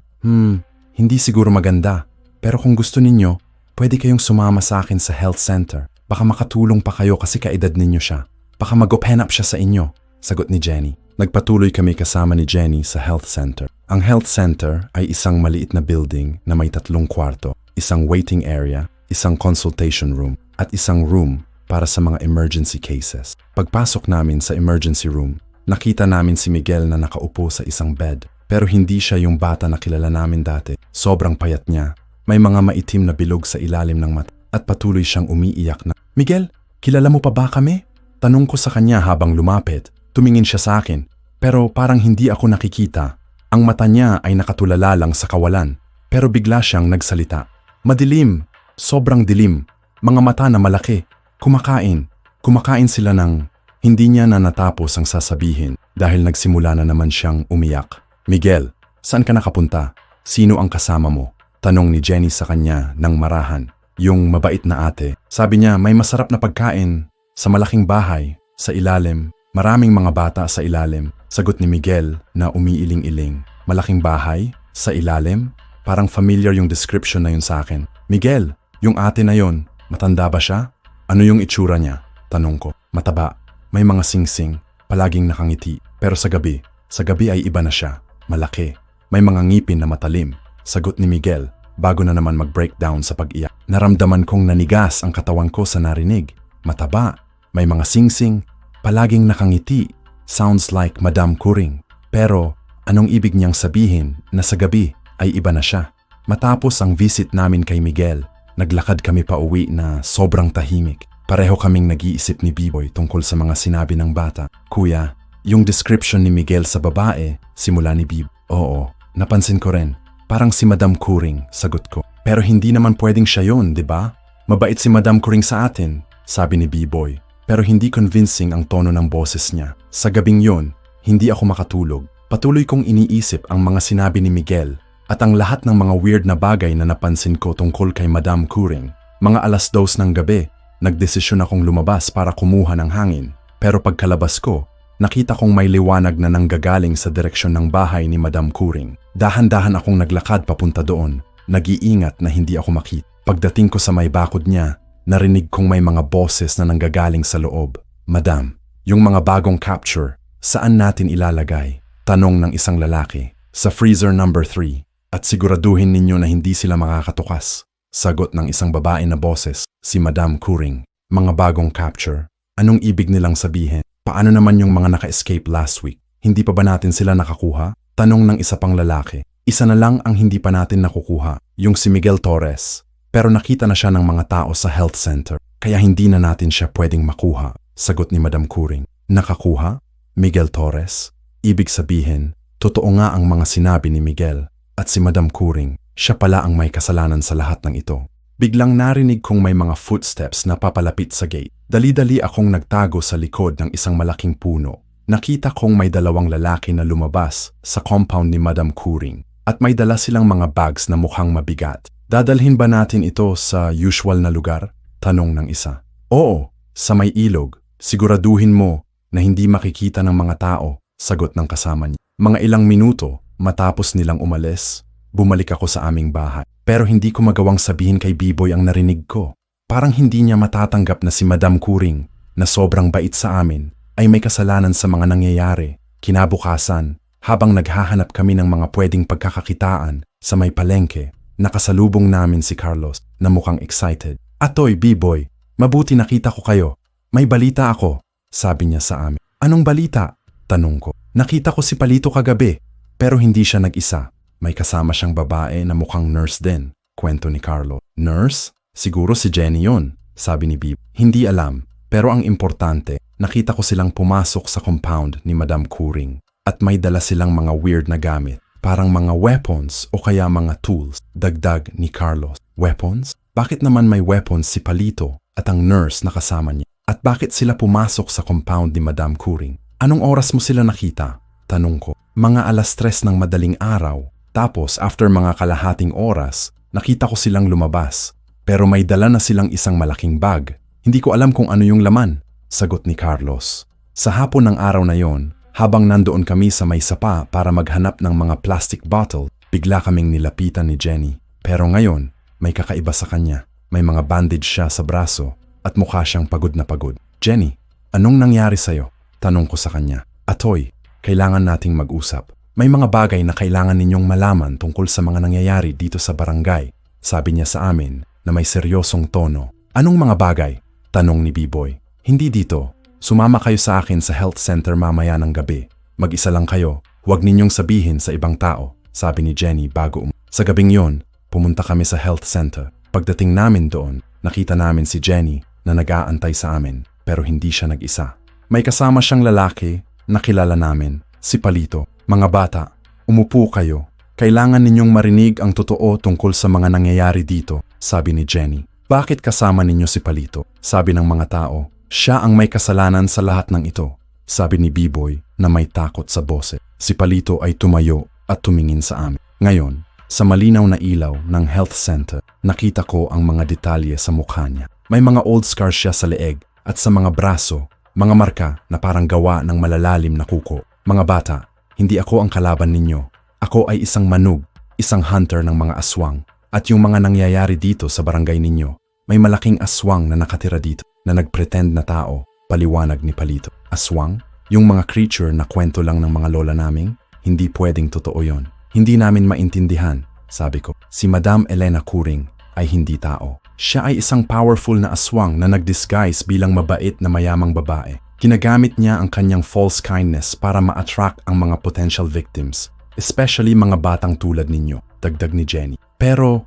Hindi siguro maganda, pero kung gusto ninyo, pwede kayong sumama sa akin sa health center. Baka makatulong pa kayo kasi kaedad ninyo siya. Baka mag-open up siya sa inyo, sagot ni Jenny. Nagpatuloy kami kasama ni Jenny sa health center. Ang health center ay isang maliit na building na may 3 kwarto, isang waiting area, isang consultation room, at isang room para sa mga emergency cases. Pagpasok namin sa emergency room, nakita namin si Miguel na nakaupo sa isang bed. Pero hindi siya yung bata na kilala namin dati. Sobrang payat niya. May mga maitim na bilog sa ilalim ng mata at patuloy siyang umiiyak na. Miguel, kilala mo pa ba kami? Tanong ko sa kanya habang lumapit. Tumingin siya sa akin, pero parang hindi ako nakikita. Ang mata niya ay nakatulala lang sa kawalan, pero bigla siyang nagsalita. Madilim, sobrang dilim, mga mata na malaki, kumakain sila ng... Hindi niya na natapos ang sasabihin dahil nagsimula na naman siyang umiyak. Miguel, saan ka nakapunta? Sino ang kasama mo? Tanong ni Jenny sa kanya ng marahan. Yung mabait na ate. Sabi niya may masarap na pagkain sa malaking bahay, sa ilalim. Maraming mga bata sa ilalim. Sagot ni Miguel na umiiling-iling. Malaking bahay? Sa ilalim? Parang familiar yung description na yun sa akin. Miguel, yung ate na yun, matanda ba siya? Ano yung itsura niya? Tanong ko. Mataba, may mga singsing, palaging nakangiti. Pero sa gabi, Sa gabi ay iba na siya. Malaki. May mga ngipin na matalim. Sagot ni Miguel, bago na naman mag-breakdown sa pag-iyak. Naramdaman kong nanigas ang katawan ko sa narinig. Mataba. May mga singsing. Palaging nakangiti. Sounds like Madam Kuring. Pero anong ibig niyang sabihin na sa gabi ay iba na siya? Matapos ang visit namin kay Miguel, naglakad kami pa uwi na sobrang tahimik. Pareho kaming nag-iisip ni B-Boy tungkol sa mga sinabi ng bata. Kuya, yung description ni Miguel sa babae, simula ni B. Oo, napansin ko rin. Parang si Madam Kuring, sagot ko. Pero hindi naman pwedeng siya yun, di ba? Mabait si Madam Kuring sa atin, sabi ni B-Boy. Pero hindi convincing ang tono ng boses niya. Sa gabing yun, hindi ako makatulog. Patuloy kong iniisip ang mga sinabi ni Miguel at ang lahat ng mga weird na bagay na napansin ko tungkol kay Madam Kuring. Mga 2:00 ng gabi, nagdesisyon akong lumabas para kumuha ng hangin. Pero pagkalabas ko, nakita kong may liwanag na nanggagaling sa direksyon ng bahay ni Madam Kuring. Dahan-dahan akong naglakad papunta doon, nag-iingat na hindi ako makita. Pagdating ko sa may bakod niya, narinig kong may mga boses na nanggagaling sa loob. Madam, yung mga bagong capture, saan natin ilalagay? Tanong ng isang lalaki. Sa freezer number 3. At siguraduhin ninyo na hindi sila makakatukas. Sagot ng isang babae na boses, si Madam Kuring. Mga bagong capture. Anong ibig nilang sabihin? Paano naman yung mga naka-escape last week? Hindi pa ba natin sila nakakuha? Tanong ng isa pang lalaki. Isa na lang ang hindi pa natin nakukuha, yung si Miguel Torres. Pero nakita na siya ng mga tao sa health center, kaya hindi na natin siya pwedeng makuha. Sagot ni Madam Kuring. Nakakuha? Miguel Torres? Ibig sabihin, totoo nga ang mga sinabi ni Miguel. At si Madam Kuring, siya pala ang may kasalanan sa lahat ng ito. Biglang narinig kong may mga footsteps na papalapit sa gate. Dali-dali akong nagtago sa likod ng isang malaking puno. Nakita kong may 2 lalaki na lumabas sa compound ni Madam Kuring at may dala silang mga bags na mukhang mabigat. Dadalhin ba natin ito sa usual na lugar? Tanong ng isa. Oo, sa may ilog. Siguraduhin mo na hindi makikita ng mga tao, sagot ng kasama niya. Mga ilang minuto matapos nilang umalis, bumalik ako sa aming bahay. Pero hindi ko magawang sabihin kay B-Boy ang narinig ko. Parang hindi niya matatanggap na si Madam Kuring, na sobrang bait sa amin, ay may kasalanan sa mga nangyayari. Kinabukasan, habang naghahanap kami ng mga pwedeng pagkakakitaan sa may palengke, nakasalubong namin si Carlos na mukhang excited. Atoy, B-Boy, mabuti nakita ko kayo. May balita ako, sabi niya sa amin. Anong balita? Tanong ko. Nakita ko si Palito kagabi, pero hindi siya nag-isa. May kasama siyang babae na mukhang nurse din, kwento ni Carlo. Nurse? Siguro si Jenny yun, sabi ni Bib. Hindi alam, pero ang importante, nakita ko silang pumasok sa compound ni Madam Kuring at may dala silang mga weird na gamit, parang mga weapons o kaya mga tools, dagdag ni Carlos. Weapons? Bakit naman may weapons si Palito at ang nurse na kasama niya? At bakit sila pumasok sa compound ni Madam Kuring? Anong oras mo sila nakita? Tanong ko. Mga 3:00 ng madaling araw. Tapos after mga kalahating oras, nakita ko silang lumabas. Pero may dala na silang isang malaking bag. Hindi ko alam kung ano yung laman, sagot ni Carlos. Sa hapon ng araw na yon, habang nandoon kami sa may sapa para maghanap ng mga plastic bottle, bigla kaming nilapitan ni Jenny. Pero ngayon, may kakaiba sa kanya. May mga bandage siya sa braso at mukha siyang pagod na pagod. Jenny, anong nangyari sa'yo? Tanong ko sa kanya. Atoy, kailangan nating mag-usap. May mga bagay na kailangan ninyong malaman tungkol sa mga nangyayari dito sa barangay. Sabi niya sa amin na may seryosong tono. Anong mga bagay? Tanong ni B-Boy. Hindi dito. Sumama kayo sa akin sa health center mamaya ng gabi. Mag-isa lang kayo. Huwag ninyong sabihin sa ibang tao, sabi ni Jenny bago Sa gabing yon, pumunta kami sa health center. Pagdating namin doon, nakita namin si Jenny na nag-aantay sa amin pero hindi siya nag-isa. May kasama siyang lalaki na kilala namin, si Palito. Mga bata, umupo kayo. Kailangan ninyong marinig ang totoo tungkol sa mga nangyayari dito, sabi ni Jenny. Bakit kasama ninyo si Palito? Sabi ng mga tao. Siya ang may kasalanan sa lahat ng ito, sabi ni B-Boy na may takot sa boses. Si Palito ay tumayo at tumingin sa amin. Ngayon, sa malinaw na ilaw ng health center, nakita ko ang mga detalye sa mukha niya. May mga old scars siya sa leeg at sa mga braso, mga marka na parang gawa ng malalalim na kuko. Mga bata, hindi ako ang kalaban ninyo. Ako ay isang manug, isang hunter ng mga aswang. At yung mga nangyayari dito sa barangay ninyo, may malaking aswang na nakatira dito na nagpretend na tao, paliwanag ni Palito. Aswang? Yung mga creature na kwento lang ng mga lola naming, hindi pwedeng totoo yon. Hindi namin maintindihan, sabi ko. Si Madam Elena Curing ay hindi tao. Siya ay isang powerful na aswang na nag-disguise bilang mabait na mayamang babae. Ginagamit niya ang kanyang false kindness para ma-attract ang mga potential victims, especially mga batang tulad ninyo, dagdag ni Jenny. Pero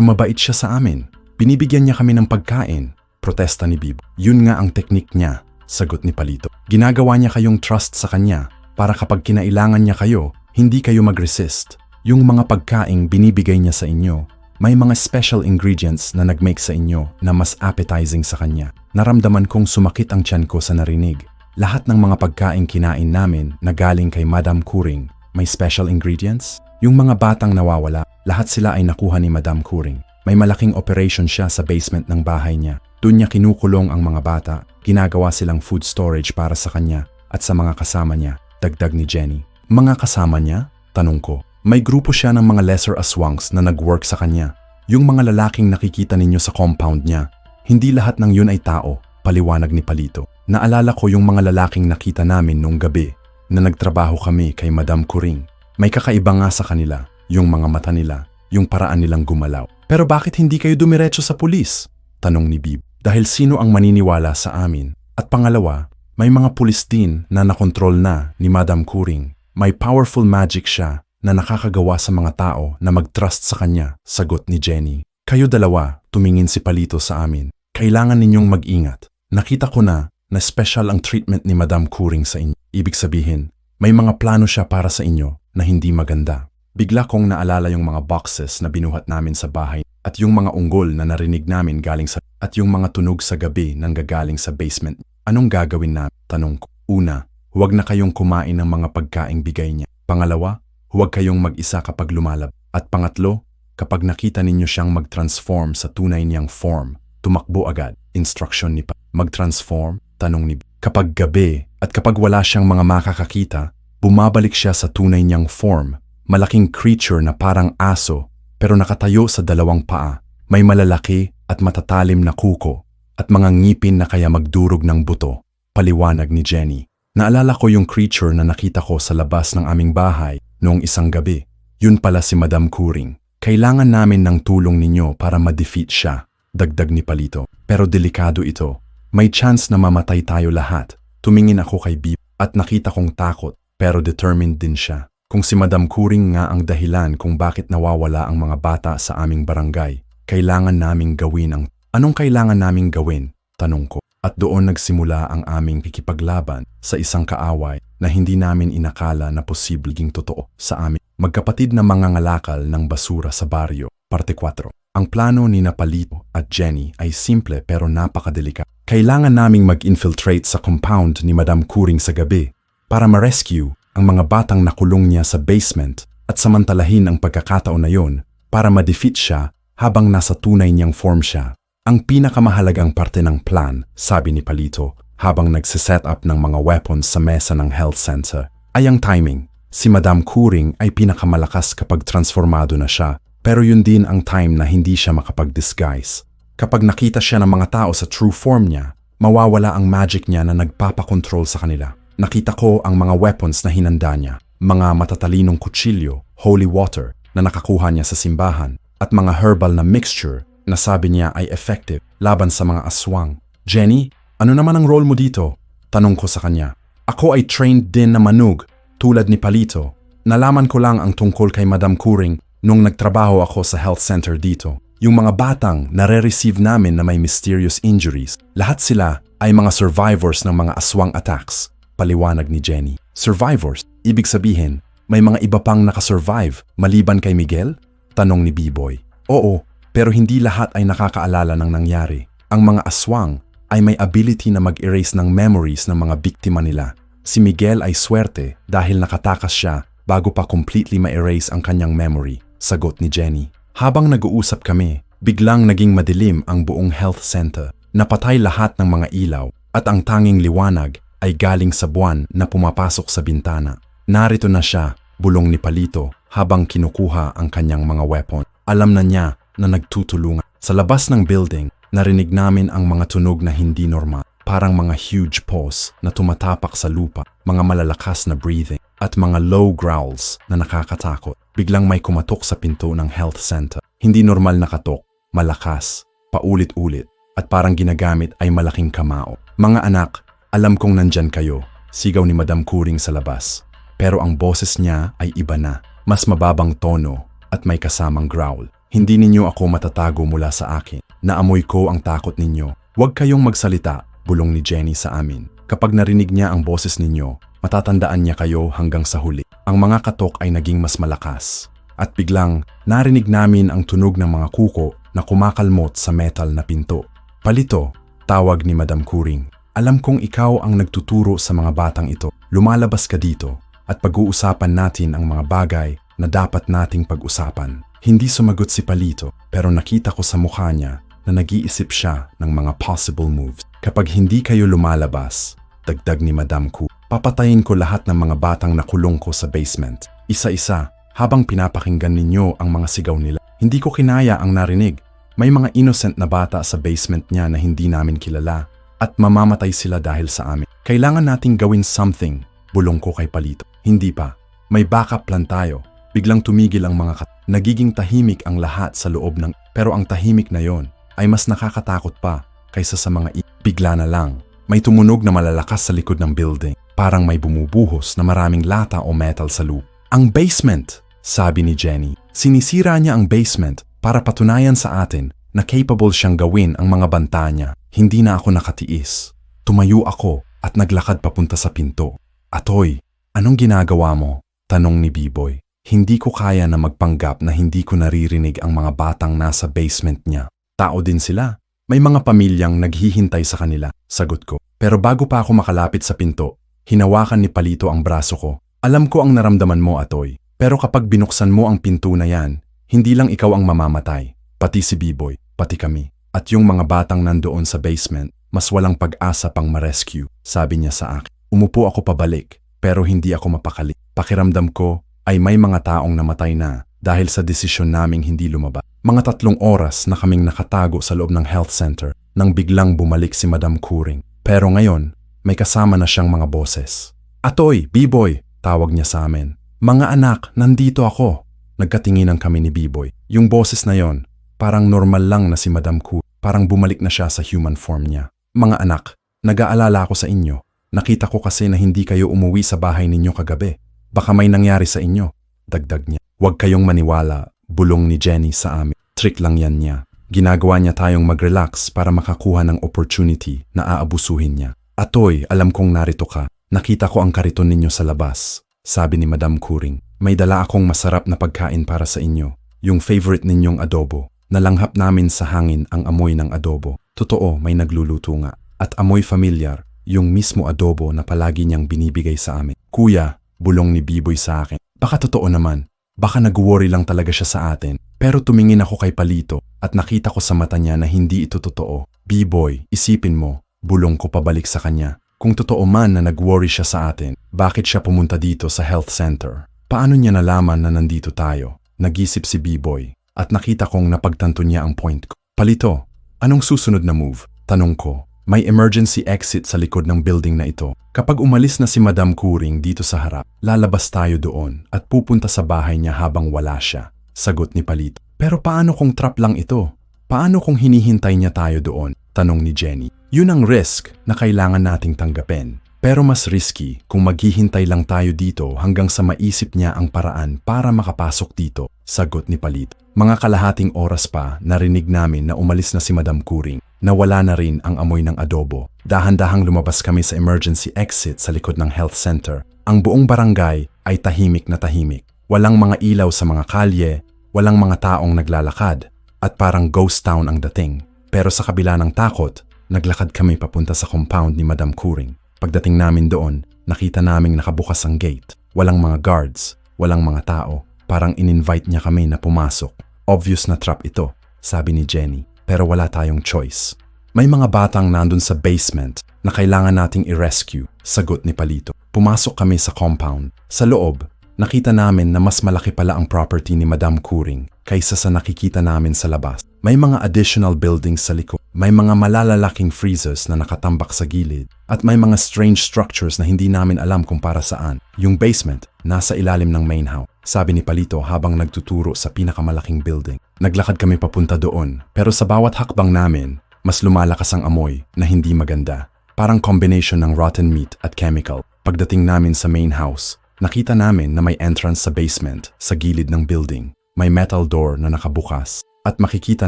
mabait siya sa amin. Binibigyan niya kami ng pagkain, protesta ni Bibo. Yun nga ang teknik niya, sagot ni Palito. Ginagawa niya kayong trust sa kanya para kapag kinailangan niya kayo, hindi kayo mag-resist. Yung mga pagkaing binibigay niya sa inyo, may mga special ingredients na nag-make sa inyo na mas appetizing sa kanya. Naramdaman kong sumakit ang tiyan ko sa narinig. Lahat ng mga pagkaing kinain namin na galing kay Madam Curing, may special ingredients? Yung mga batang nawawala, lahat sila ay nakuha ni Madam Curing. May malaking operation siya sa basement ng bahay niya. Doon niya kinukulong ang mga bata, ginagawa silang food storage para sa kanya at sa mga kasama niya, dagdag ni Jenny. Mga kasama niya? Tanong ko. May grupo siya ng mga lesser aswangs na nag-work sa kanya. Yung mga lalaking nakikita ninyo sa compound niya, hindi lahat ng yun ay tao, paliwanag ni Palito. Naalala ko yung mga lalaking nakita namin nung gabi na nagtrabaho kami kay Madam Curing. May kakaiba nga sa kanila, yung mga mata nila, yung paraan nilang gumalaw. Pero bakit hindi kayo dumiretso sa pulis? Tanong ni Bib. Dahil sino ang maniniwala sa amin? At pangalawa, may mga pulis din na nakontrol na ni Madam Curing. May powerful magic siya na nakakagawa sa mga tao na mag-trust sa kanya, sagot ni Jenny. Kayo dalawa, tumingin si Palito sa amin. Kailangan ninyong mag-ingat. Nakita ko na special ang treatment ni Madam Curing sa inyo. Ibig sabihin, may mga plano siya para sa inyo na hindi maganda. Bigla kong naalala yung mga boxes na binuhat namin sa bahay at yung mga unggol na narinig namin galing sa at yung mga tunog sa gabi nang gagaling sa basement. Anong gagawin namin? Tanong ko. Una, huwag na kayong kumain ng mga pagkaing bigay niya. Pangalawa, huwag kayong mag-isa kapag lumalab. At pangatlo, kapag nakita ninyo siyang mag-transform sa tunay niyang form, tumakbo agad. Instruction ni Pa. Mag-transform? Tanong ni B. Kapag gabi at kapag wala siyang mga makakakita, bumabalik siya sa tunay niyang form. Malaking creature na parang aso pero nakatayo sa dalawang paa. May malalaki at matatalim na kuko at mga ngipin na kaya magdurog ng buto. Paliwanag ni Jenny. Naalala ko yung creature na nakita ko sa labas ng aming bahay noong isang gabi. Yun pala si Madam Curing. Kailangan namin ng tulong ninyo para ma-defeat siya, dagdag ni Palito. Pero delikado ito. May chance na mamatay tayo lahat. Tumingin ako kay Bib at nakita kong takot pero determined din siya. Kung si Madam Curing nga ang dahilan kung bakit nawawala ang mga bata sa aming barangay, kailangan naming gawin ang... Anong kailangan naming gawin? Tanong ko. At doon nagsimula ang aming kikipaglaban sa isang kaaway na hindi namin inakala na posibleng totoo sa amin. Magkapatid na mangangalakal ng basura sa baryo, parte 4. Ang plano ni Palito at Jenny ay simple pero napakadelika. Kailangan naming mag-infiltrate sa compound ni Madam Curing sa gabi para ma-rescue ang mga batang nakulong niya sa basement at samantalahin ang pagkakataon na yon para ma-defeat siya habang nasa tunay niyang form siya. Ang pinakamahalagang parte ng plan, sabi ni Palito habang nagsiset up ng mga weapons sa mesa ng health center, ay ang timing. Si Madam Curing ay pinakamalakas kapag transformado na siya, pero yun din ang time na hindi siya makapag-disguise. Kapag nakita siya ng mga tao sa true form niya, mawawala ang magic niya na nagpapakontrol sa kanila. Nakita ko ang mga weapons na hinanda niya, mga matatalinong kutsilyo, holy water na nakakuha niya sa simbahan, at mga herbal na mixture na sabi niya ay effective laban sa mga aswang. Jenny, ano naman ang role mo dito? Tanong ko sa kanya. Ako ay trained din na manug, tulad ni Palito. Nalaman ko lang ang tungkol kay Madam Curing nung nagtrabaho ako sa health center dito. Yung mga batang nare-receive namin na may mysterious injuries, lahat sila ay mga survivors ng mga aswang attacks. Paliwanag ni Jenny. Survivors? Ibig sabihin, may mga iba pang nakasurvive maliban kay Miguel? Tanong ni B-Boy. Oo, pero hindi lahat ay nakakaalala ng nangyari. Ang mga aswang ay may ability na mag-erase ng memories ng mga biktima nila. Si Miguel ay swerte dahil nakatakas siya bago pa completely ma-erase ang kanyang memory, sagot ni Jenny. Habang nag-uusap kami, biglang naging madilim ang buong health center. Napatay lahat ng mga ilaw at ang tanging liwanag ay galing sa buwan na pumapasok sa bintana. Narito na siya, bulong ni Palito habang kinukuha ang kanyang mga weapon. Alam na niya na nagtutulungan. Sa labas ng building, narinig namin ang mga tunog na hindi normal. parang mga huge paws na tumatapak sa lupa, mga malalakas na breathing, at mga low growls na nakakatakot. Biglang may kumatok sa pinto ng health center. Hindi normal na katok, malakas, paulit-ulit, at parang ginagamit ay malaking kamao. Mga anak, alam kong nandyan kayo, sigaw ni Madam Curing sa labas. Pero ang boses niya ay iba na, mas mababang tono at may kasamang growl. Hindi ninyo ako matatago mula sa akin. Naamoy ko ang takot ninyo. Huwag kayong magsalita, bulong ni Jenny sa amin. Kapag narinig niya ang boses ninyo, matatandaan niya kayo hanggang sa huli. Ang mga katok ay naging mas malakas. At biglang, narinig namin ang tunog ng mga kuko na kumakalmot sa metal na pinto. Palito, tawag ni Madam Curing. Alam kong ikaw ang nagtuturo sa mga batang ito. Lumalabas ka dito at pag-uusapan natin ang mga bagay na dapat nating pag-usapan. Hindi sumagot si Palito pero nakita ko sa mukha niya na nag-iisip siya ng mga possible moves. Kapag hindi kayo lumalabas, dagdag ni Madam Cu, papatayin ko lahat ng mga batang nakulong ko sa basement. Isa-isa, habang pinapakinggan ninyo ang mga sigaw nila. Hindi ko kinaya ang narinig. May mga innocent na bata sa basement niya na hindi namin kilala at mamamatay sila dahil sa amin. Kailangan nating gawin something, bulong ko kay Palito. Hindi pa. May backup plan tayo. Biglang tumigil ang mga nagiging tahimik ang lahat sa loob ng pero ang tahimik na yon ay mas nakakatakot pa kaysa sa mga bigla na lang. May tumunog na malalakas sa likod ng building. Parang may bumubuhos na maraming lata o metal sa lupa. Ang basement, sabi ni Jenny. Sinisira niya ang basement para patunayan sa atin na capable siyang gawin ang mga banta niya. Hindi na ako nakatiis. Tumayo ako at naglakad papunta sa pinto. Atoy, anong ginagawa mo? Tanong ni B-Boy. Hindi ko kaya na magpanggap na hindi ko naririnig ang mga batang nasa basement niya. Tao din sila. May mga pamilyang naghihintay sa kanila, sagot ko. Pero bago pa ako makalapit sa pinto, hinawakan ni Palito ang braso ko. Alam ko ang naramdaman mo, Atoy. Pero kapag binuksan mo ang pinto na yan, hindi lang ikaw ang mamamatay. Pati si B-Boy, pati kami. At yung mga batang nandoon sa basement, mas walang pag-asa pang ma-rescue, sabi niya sa akin. Umupo ako pabalik, pero hindi ako mapakali. Pakiramdam ko ay may mga taong namatay na dahil sa desisyon naming hindi lumabas. Mga 3 oras na kaming nakatago sa loob ng health center nang biglang bumalik si Madam Curing. Pero ngayon, may kasama na siyang mga boses. Atoy, B-Boy, tawag niya sa amin. Mga anak, nandito ako. Nagkatinginan kami ni B-Boy. Yung boses na yon, parang normal lang na si Madam Cu. Parang bumalik na siya sa human form niya. Mga anak, nag-aalala ako sa inyo. Nakita ko kasi na hindi kayo umuwi sa bahay ninyo kagabi. Baka may nangyari sa inyo, dagdag niya. Huwag kayong maniwala, bulong ni Jenny sa amin. Trick lang yan niya. Ginagawa niya tayong mag-relax para makakuha ng opportunity na aabusuhin niya. Atoy, alam kong narito ka. Nakita ko ang kariton ninyo sa labas, sabi ni Madam Curing. May dala akong masarap na pagkain para sa inyo. Yung favorite ninyong adobo. Nalanghap namin sa hangin ang amoy ng adobo. Totoo, may nagluluto nga. At amoy familiar, yung mismo adobo na palagi niyang binibigay sa amin. Kuya, bulong ni B-Boy sa akin. Baka totoo naman. Baka nag-worry lang talaga siya sa atin. Pero tumingin ako kay Palito at nakita ko sa mata niya na hindi ito totoo. B-Boy, isipin mo, bulong ko pabalik sa kanya. Kung totoo man na nag-worry siya sa atin, bakit siya pumunta dito sa health center? Paano niya nalaman na nandito tayo? Nag-isip si B-Boy at nakita kong napagtanto niya ang point ko. Palito, anong susunod na move? Tanong ko. May emergency exit sa likod ng building na ito. Kapag umalis na si Madam Curing dito sa harap, lalabas tayo doon at pupunta sa bahay niya habang wala siya. Sagot ni Palito. Pero paano kung trap lang ito? Paano kung hinihintay niya tayo doon? Tanong ni Jenny. Yun ang risk na kailangan nating tanggapin. Pero mas risky kung maghihintay lang tayo dito hanggang sa maisip niya ang paraan para makapasok dito. Sagot ni Palito. Mga kalahating oras pa narinig namin na umalis na si Madam Curing. Nawala na rin ang amoy ng adobo. Dahan-dahang lumabas kami sa emergency exit sa likod ng health center. Ang buong barangay ay tahimik na tahimik. Walang mga ilaw sa mga kalye, walang mga taong naglalakad, at parang ghost town ang dating. Pero sa kabila ng takot, naglakad kami papunta sa compound ni Madam Curing. Pagdating namin doon, nakita naming nakabukas ang gate. Walang mga guards, walang mga tao. Parang in-invite niya kami na pumasok. Obvious na trap ito, sabi ni Jenny. Pero wala tayong choice. May mga batang nandun sa basement na kailangan nating i-rescue, sagot ni Palito. Pumasok kami sa compound. Sa loob, nakita namin na mas malaki pala ang property ni Madam Curing kaysa sa nakikita namin sa labas. May mga additional buildings sa likod. May mga malalalaking freezers na nakatambak sa gilid at may mga strange structures na hindi namin alam kung para saan. Yung basement, nasa ilalim ng main house, sabi ni Palito habang nagtuturo sa pinakamalaking building. Naglakad kami papunta doon, pero sa bawat hakbang namin, mas lumalakas ang amoy na hindi maganda. Parang combination ng rotten meat at chemical. Pagdating namin sa main house, nakita namin na may entrance sa basement sa gilid ng building. May metal door na nakabukas at makikita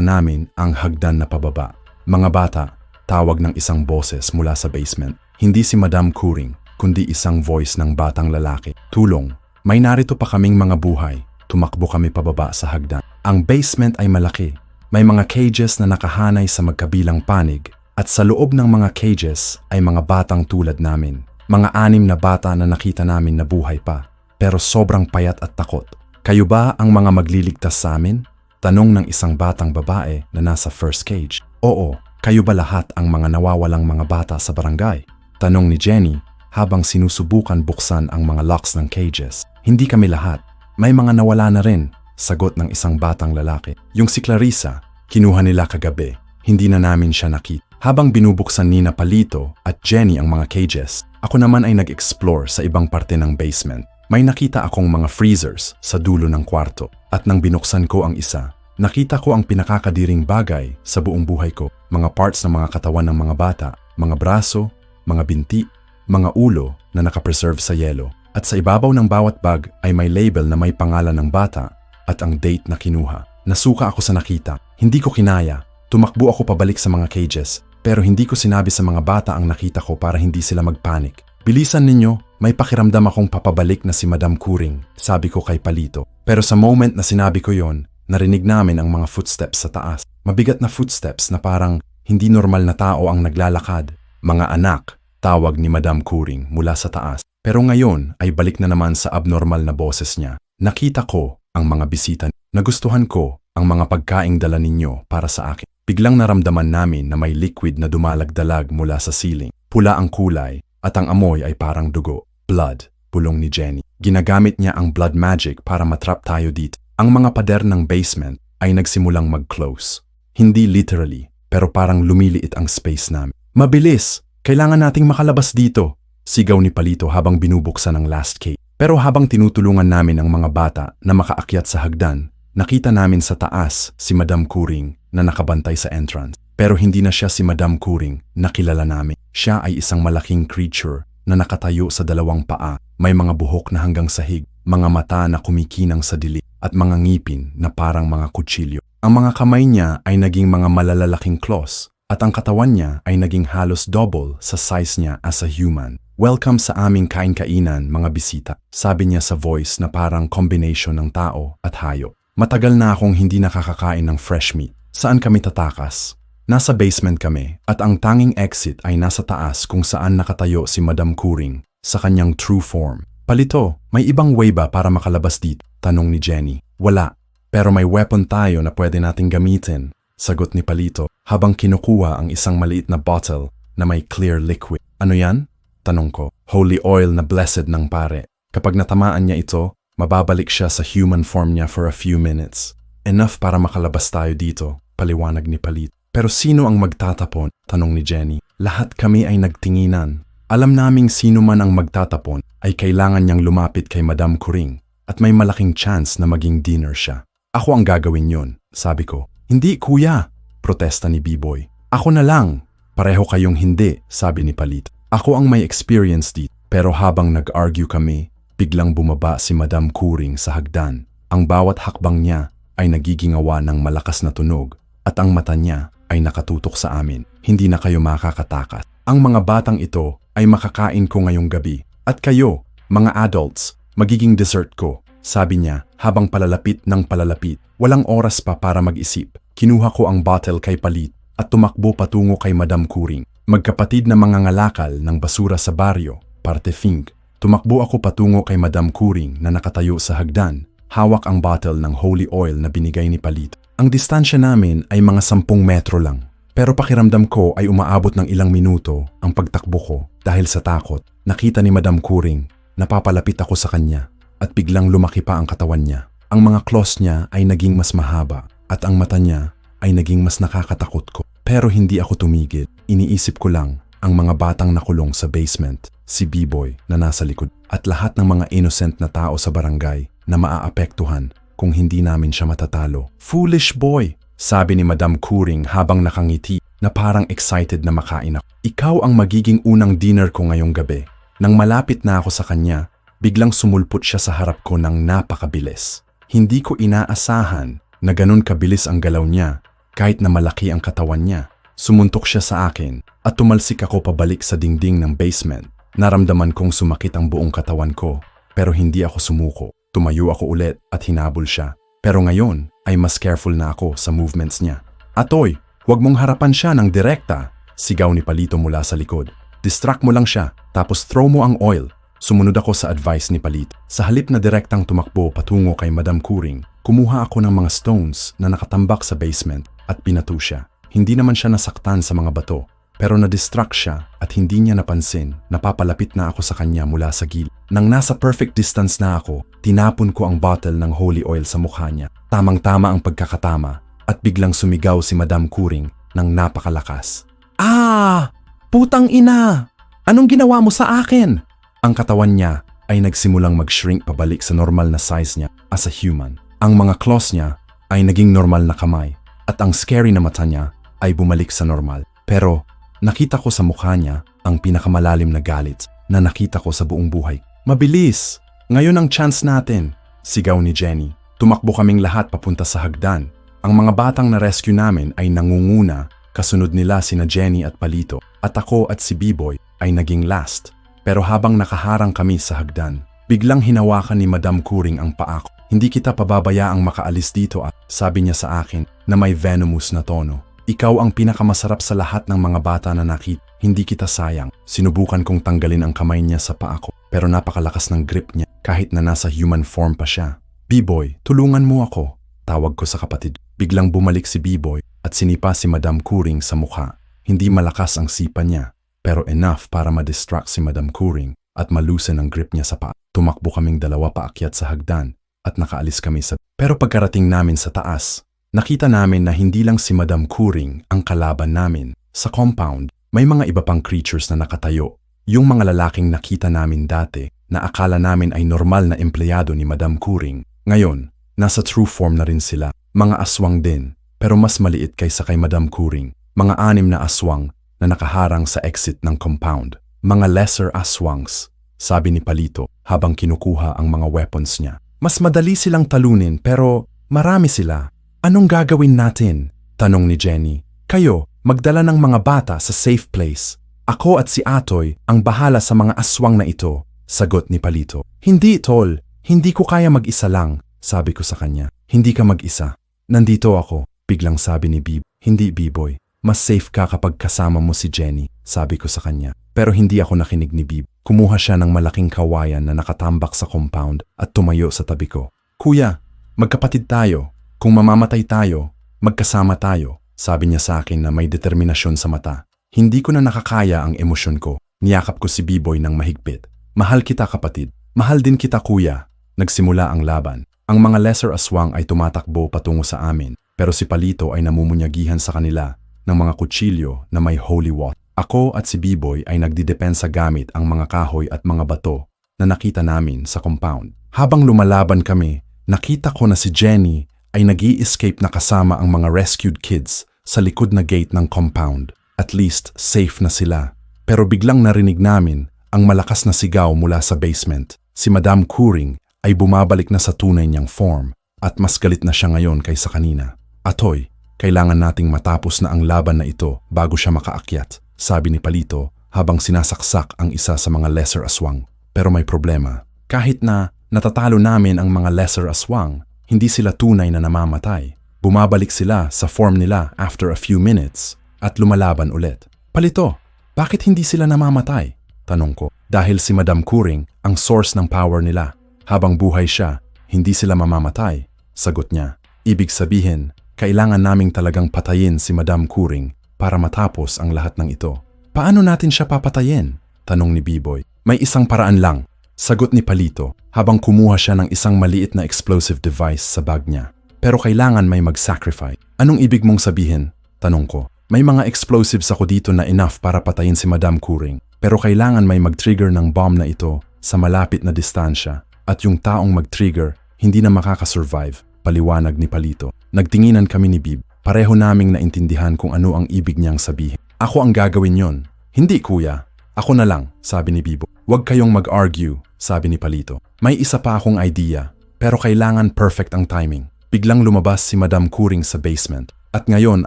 namin ang hagdan na pababa. Mga bata, tawag ng isang boses mula sa basement. Hindi si Madam Kuring, kundi isang voice ng batang lalaki. Tulong, may narito pa kaming mga buhay. Tumakbo kami pababa sa hagdan. Ang basement ay malaki. May mga cages na nakahanay sa magkabilang panig at sa loob ng mga cages ay mga batang tulad namin. Mga 6 na bata na nakita namin na buhay pa, pero sobrang payat at takot. Kayo ba ang mga magliligtas sa amin? Tanong ng isang batang babae na nasa first cage. Oo, kayo ba lahat ang mga nawawalang mga bata sa barangay? Tanong ni Jenny habang sinusubukan buksan ang mga locks ng cages. Hindi kami lahat. May mga nawala na rin, sagot ng isang batang lalaki. Yung si Clarissa, kinuha nila kagabi. Hindi na namin siya nakita. Habang binubuksan ni Palito at Jenny ang mga cages, ako naman ay nag-explore sa ibang parte ng basement. May nakita akong mga freezers sa dulo ng kwarto at nang binuksan ko ang isa, nakita ko ang pinakakadiring bagay sa buong buhay ko. Mga parts ng mga katawan ng mga bata, mga braso, mga binti, mga ulo na nakapreserve sa yelo. At sa ibabaw ng bawat bag ay may label na may pangalan ng bata at ang date na kinuha. Nasuka ako sa nakita. Hindi ko kinaya. Tumakbo ako pabalik sa mga cages. Pero hindi ko sinabi sa mga bata ang nakita ko para hindi sila magpanik. Bilisan ninyo, may pakiramdam akong papabalik na si Madam Kuring, sabi ko kay Palito. Pero sa moment na sinabi ko yon, narinig namin ang mga footsteps sa taas. Mabigat na footsteps na parang hindi normal na tao ang naglalakad. Mga anak, tawag ni Madam Kuring mula sa taas. Pero ngayon ay balik na naman sa abnormal na boses niya. Nakita ko ang mga bisita. Nagustuhan ko ang mga pagkaing dala ninyo para sa akin. Biglang naramdaman namin na may liquid na dumalagdalag mula sa ceiling. Pula ang kulay at ang amoy ay parang dugo. Blood, pulong ni Jenny. Ginagamit niya ang blood magic para matrap tayo dito. Ang mga pader ng basement ay nagsimulang mag-close. Hindi literally, pero parang lumiliit ang space namin. Mabilis! Kailangan nating makalabas dito! Sigaw ni Palito habang binubuksan ang last cage. Pero habang tinutulungan namin ang mga bata na makaakyat sa hagdan, nakita namin sa taas si Madam Kuring na nakabantay sa entrance. Pero hindi na siya si Madam Kuring na kilala namin. Siya ay isang malaking creature na nakatayo sa 2 paa. May mga buhok na hanggang sahig, mga mata na kumikinang sa dilim, at mga ngipin na parang mga kutsilyo. Ang mga kamay niya ay naging mga malalalaking claws, at ang katawan niya ay naging halos double sa size niya as a human. Welcome sa aming kain-kainan, mga bisita, sabi niya sa voice na parang combination ng tao at hayop. Matagal na akong hindi nakakakain ng fresh meat. Saan kami tatakas? Nasa basement kami at ang tanging exit ay nasa taas kung saan nakatayo si Madam Kuring sa kanyang true form. Palito, may ibang way ba para makalabas dito? Tanong ni Jenny. Wala, pero may weapon tayo na pwede nating gamitin, sagot ni Palito habang kinukuha ang isang maliit na bottle na may clear liquid. Ano yan? Tanong ko. Holy oil na blessed ng pare. Kapag natamaan niya ito, mababalik siya sa human form niya for a few minutes. Enough para makalabas tayo dito, paliwanag ni Palito. Pero sino ang magtatapon? Tanong ni Jenny. Lahat kami ay nagtinginan. Alam naming sino man ang magtatapon ay kailangan niyang lumapit kay Madam Kuring at may malaking chance na maging dinner siya. Ako ang gagawin yon, sabi ko. Hindi kuya, protesta ni B-Boy. Ako na lang. Pareho kayong hindi, sabi ni Palito. Ako ang may experience dito. Pero habang nag-argue kami, biglang bumaba si Madam Kuring sa hagdan. Ang bawat hakbang niya ay nagigingawa ng malakas na tunog at ang mata niya ay nakatutok sa amin. Hindi na kayo makakatakas. Ang mga batang ito ay makakain ko ngayong gabi. At kayo, mga adults, magiging dessert ko, sabi niya habang palalapit ng palalapit. Walang oras pa para mag-isip. Kinuha ko ang bottle kay Palit at tumakbo patungo kay Madam Kuring. Magkapatid na mga ngalakal ng basura sa baryo, parte Fink. Tumakbo ako patungo kay Madam Kuring na nakatayo sa hagdan. Hawak ang bottle ng holy oil na binigay ni Palit. Ang distansya namin ay mga 10 metro lang. Pero pakiramdam ko ay umaabot ng ilang minuto ang pagtakbo ko dahil sa takot. Nakita ni Madam Kuring, napapalapit ako sa kanya at biglang lumaki pa ang katawan niya. Ang mga claws niya ay naging mas mahaba at ang mata niya ay naging mas nakakatakot ko. Pero hindi ako tumigil. Iniisip ko lang ang mga batang nakulong sa basement, si B-Boy na nasa likod, at lahat ng mga innocent na tao sa barangay na maaapektuhan kung hindi namin siya matatalo. Foolish boy, sabi ni Madam Kuring habang nakangiti na parang excited na makain ako. Ikaw ang magiging unang dinner ko ngayong gabi. Nang malapit na ako sa kanya, biglang sumulpot siya sa harap ko ng napakabilis. Hindi ko inaasahan na ganun kabilis ang galaw niya kahit na malaki ang katawan niya. Sumuntok siya sa akin at tumalsik ako pabalik sa dingding ng basement. Naramdaman kong sumakit ang buong katawan ko pero hindi ako sumuko. Tumayo ako ulit at hinabol siya. Pero ngayon ay mas careful na ako sa movements niya. Atoy, huwag mong harapan siya ng direkta, sigaw ni Palito mula sa likod. Distract mo lang siya tapos throw mo ang oil. Sumunod ako sa advice ni Palito. Sa halip na direktang tumakbo patungo kay Madam Kuring, kumuha ako ng mga stones na nakatambak sa basement at pinato siya. Hindi naman siya nasaktan sa mga bato, pero na-distract siya at hindi niya napansin na papalapit na ako sa kanya mula sa gilid. Nang nasa perfect distance na ako, tinapon ko ang bottle ng holy oil sa mukha niya. Tamang-tama ang pagkakatama at biglang sumigaw si Madam Kuring ng napakalakas. Ah! Putang ina! Anong ginawa mo sa akin? Ang katawan niya ay nagsimulang mag-shrink pabalik sa normal na size niya as a human. Ang mga claws niya ay naging normal na kamay at ang scary na mata niya ay bumalik sa normal. Pero nakita ko sa mukha niya ang pinakamalalim na galit na nakita ko sa buong buhay. Mabilis! Ngayon ang chance natin! Sigaw ni Jenny. Tumakbo kaming lahat papunta sa hagdan. Ang mga batang na-rescue namin ay nangunguna, kasunod nila sina Jenny at Palito. At ako at si B-Boy ay naging last. Pero habang nakaharang kami sa hagdan, biglang hinawakan ni Madam Kuring ang paa ko. Hindi kita pababayaang makaalis dito at sabi niya sa akin na may venomous na tono. Ikaw ang pinakamasarap sa lahat ng mga bata na nakita. Hindi kita sayang. Sinubukan kong tanggalin ang kamay niya sa paa ko pero napakalakas ng grip niya kahit na nasa human form pa siya. B-Boy, tulungan mo ako. Tawag ko sa kapatid. Biglang bumalik si B-Boy at sinipa si Madam Kuring sa mukha. Hindi malakas ang sipa niya pero enough para ma-distract si Madam Kuring at malusin ang grip niya sa paa. Tumakbo kaming dalawa paakyat sa hagdan at nakaalis kami sa... Pero pagkarating namin sa taas, nakita namin na hindi lang si Madam Kuring ang kalaban namin. Sa compound, may mga iba pang creatures na nakatayo. Yung mga lalaking nakita namin dati na akala namin ay normal na empleyado ni Madam Kuring. Ngayon, nasa true form na rin sila. Mga aswang din, pero mas maliit kaysa kay Madam Kuring. Mga 6 na aswang na nakaharang sa exit ng compound. Mga lesser aswangs, sabi ni Palito habang kinukuha ang mga weapons niya. Mas madali silang talunin pero marami sila. Anong gagawin natin? Tanong ni Jenny. Kayo, magdala ng mga bata sa safe place. Ako at si Atoy ang bahala sa mga aswang na ito, sagot ni Palito. Hindi, Tol. Hindi ko kaya mag-isa lang, sabi ko sa kanya. Hindi ka mag-isa. Nandito ako, biglang sabi ni Bib. Hindi, B-Boy. Mas safe ka kapag kasama mo si Jenny, sabi ko sa kanya. Pero hindi ako nakinig ni Bib. Kumuha siya ng malaking kawayan na nakatambak sa compound at tumayo sa tabi ko. Kuya, magkapatid tayo. Kung mamamatay tayo, magkasama tayo, sabi niya sa akin na may determinasyon sa mata. Hindi ko na nakakaya ang emosyon ko. Niyakap ko si B-Boy ng mahigpit. Mahal kita kapatid. Mahal din kita kuya. Nagsimula ang laban. Ang mga lesser aswang ay tumatakbo patungo sa amin, pero si Palito ay namumunyagihan sa kanila ng mga kutsilyo na may holy water. Ako at si B-Boy ay nagdidepensa gamit ang mga kahoy at mga bato na nakita namin sa compound. Habang lumalaban kami, nakita ko na si Jenny ay nag-i-escape na kasama ang mga rescued kids sa likod na gate ng compound. At least safe na sila. Pero biglang narinig namin ang malakas na sigaw mula sa basement. Si Madam Kuring ay bumabalik na sa tunay niyang form at mas galit na siya ngayon kaysa kanina. Atoy, kailangan nating matapos na ang laban na ito bago siya makaakyat, sabi ni Palito habang sinasaksak ang isa sa mga lesser aswang. Pero may problema. Kahit na natatalo namin ang mga lesser aswang, hindi sila tunay na namamatay. Bumabalik sila sa form nila after a few minutes at lumalaban ulit. Palito, bakit hindi sila namamatay? Tanong ko. Dahil si Madam Kuring ang source ng power nila. Habang buhay siya, hindi sila mamamatay. Sagot niya. Ibig sabihin, kailangan naming talagang patayin si Madam Kuring para matapos ang lahat ng ito. Paano natin siya papatayin? Tanong ni B-Boy. May isang paraan lang. Sagot ni Palito habang kumuha siya ng isang maliit na explosive device sa bag niya. pero kailangan may mag-sacrifice. Anong ibig mong sabihin? Tanong ko. May mga explosives ako dito na enough para patayin si Madam Curing, pero kailangan may mag-trigger ng bomb na ito sa malapit na distansya at yung taong mag-trigger hindi na makakasurvive, paliwanag ni Palito. Nagtinginan kami ni Bib. Pareho naming naintindihan kung ano ang ibig niyang sabihin. Ako ang gagawin yon. Hindi kuya. Ako na lang, sabi ni Bibo. Huwag kayong mag-argue, sabi ni Palito. May isa pa akong idea, pero kailangan perfect ang timing. Biglang lumabas si Madam Curing sa basement at ngayon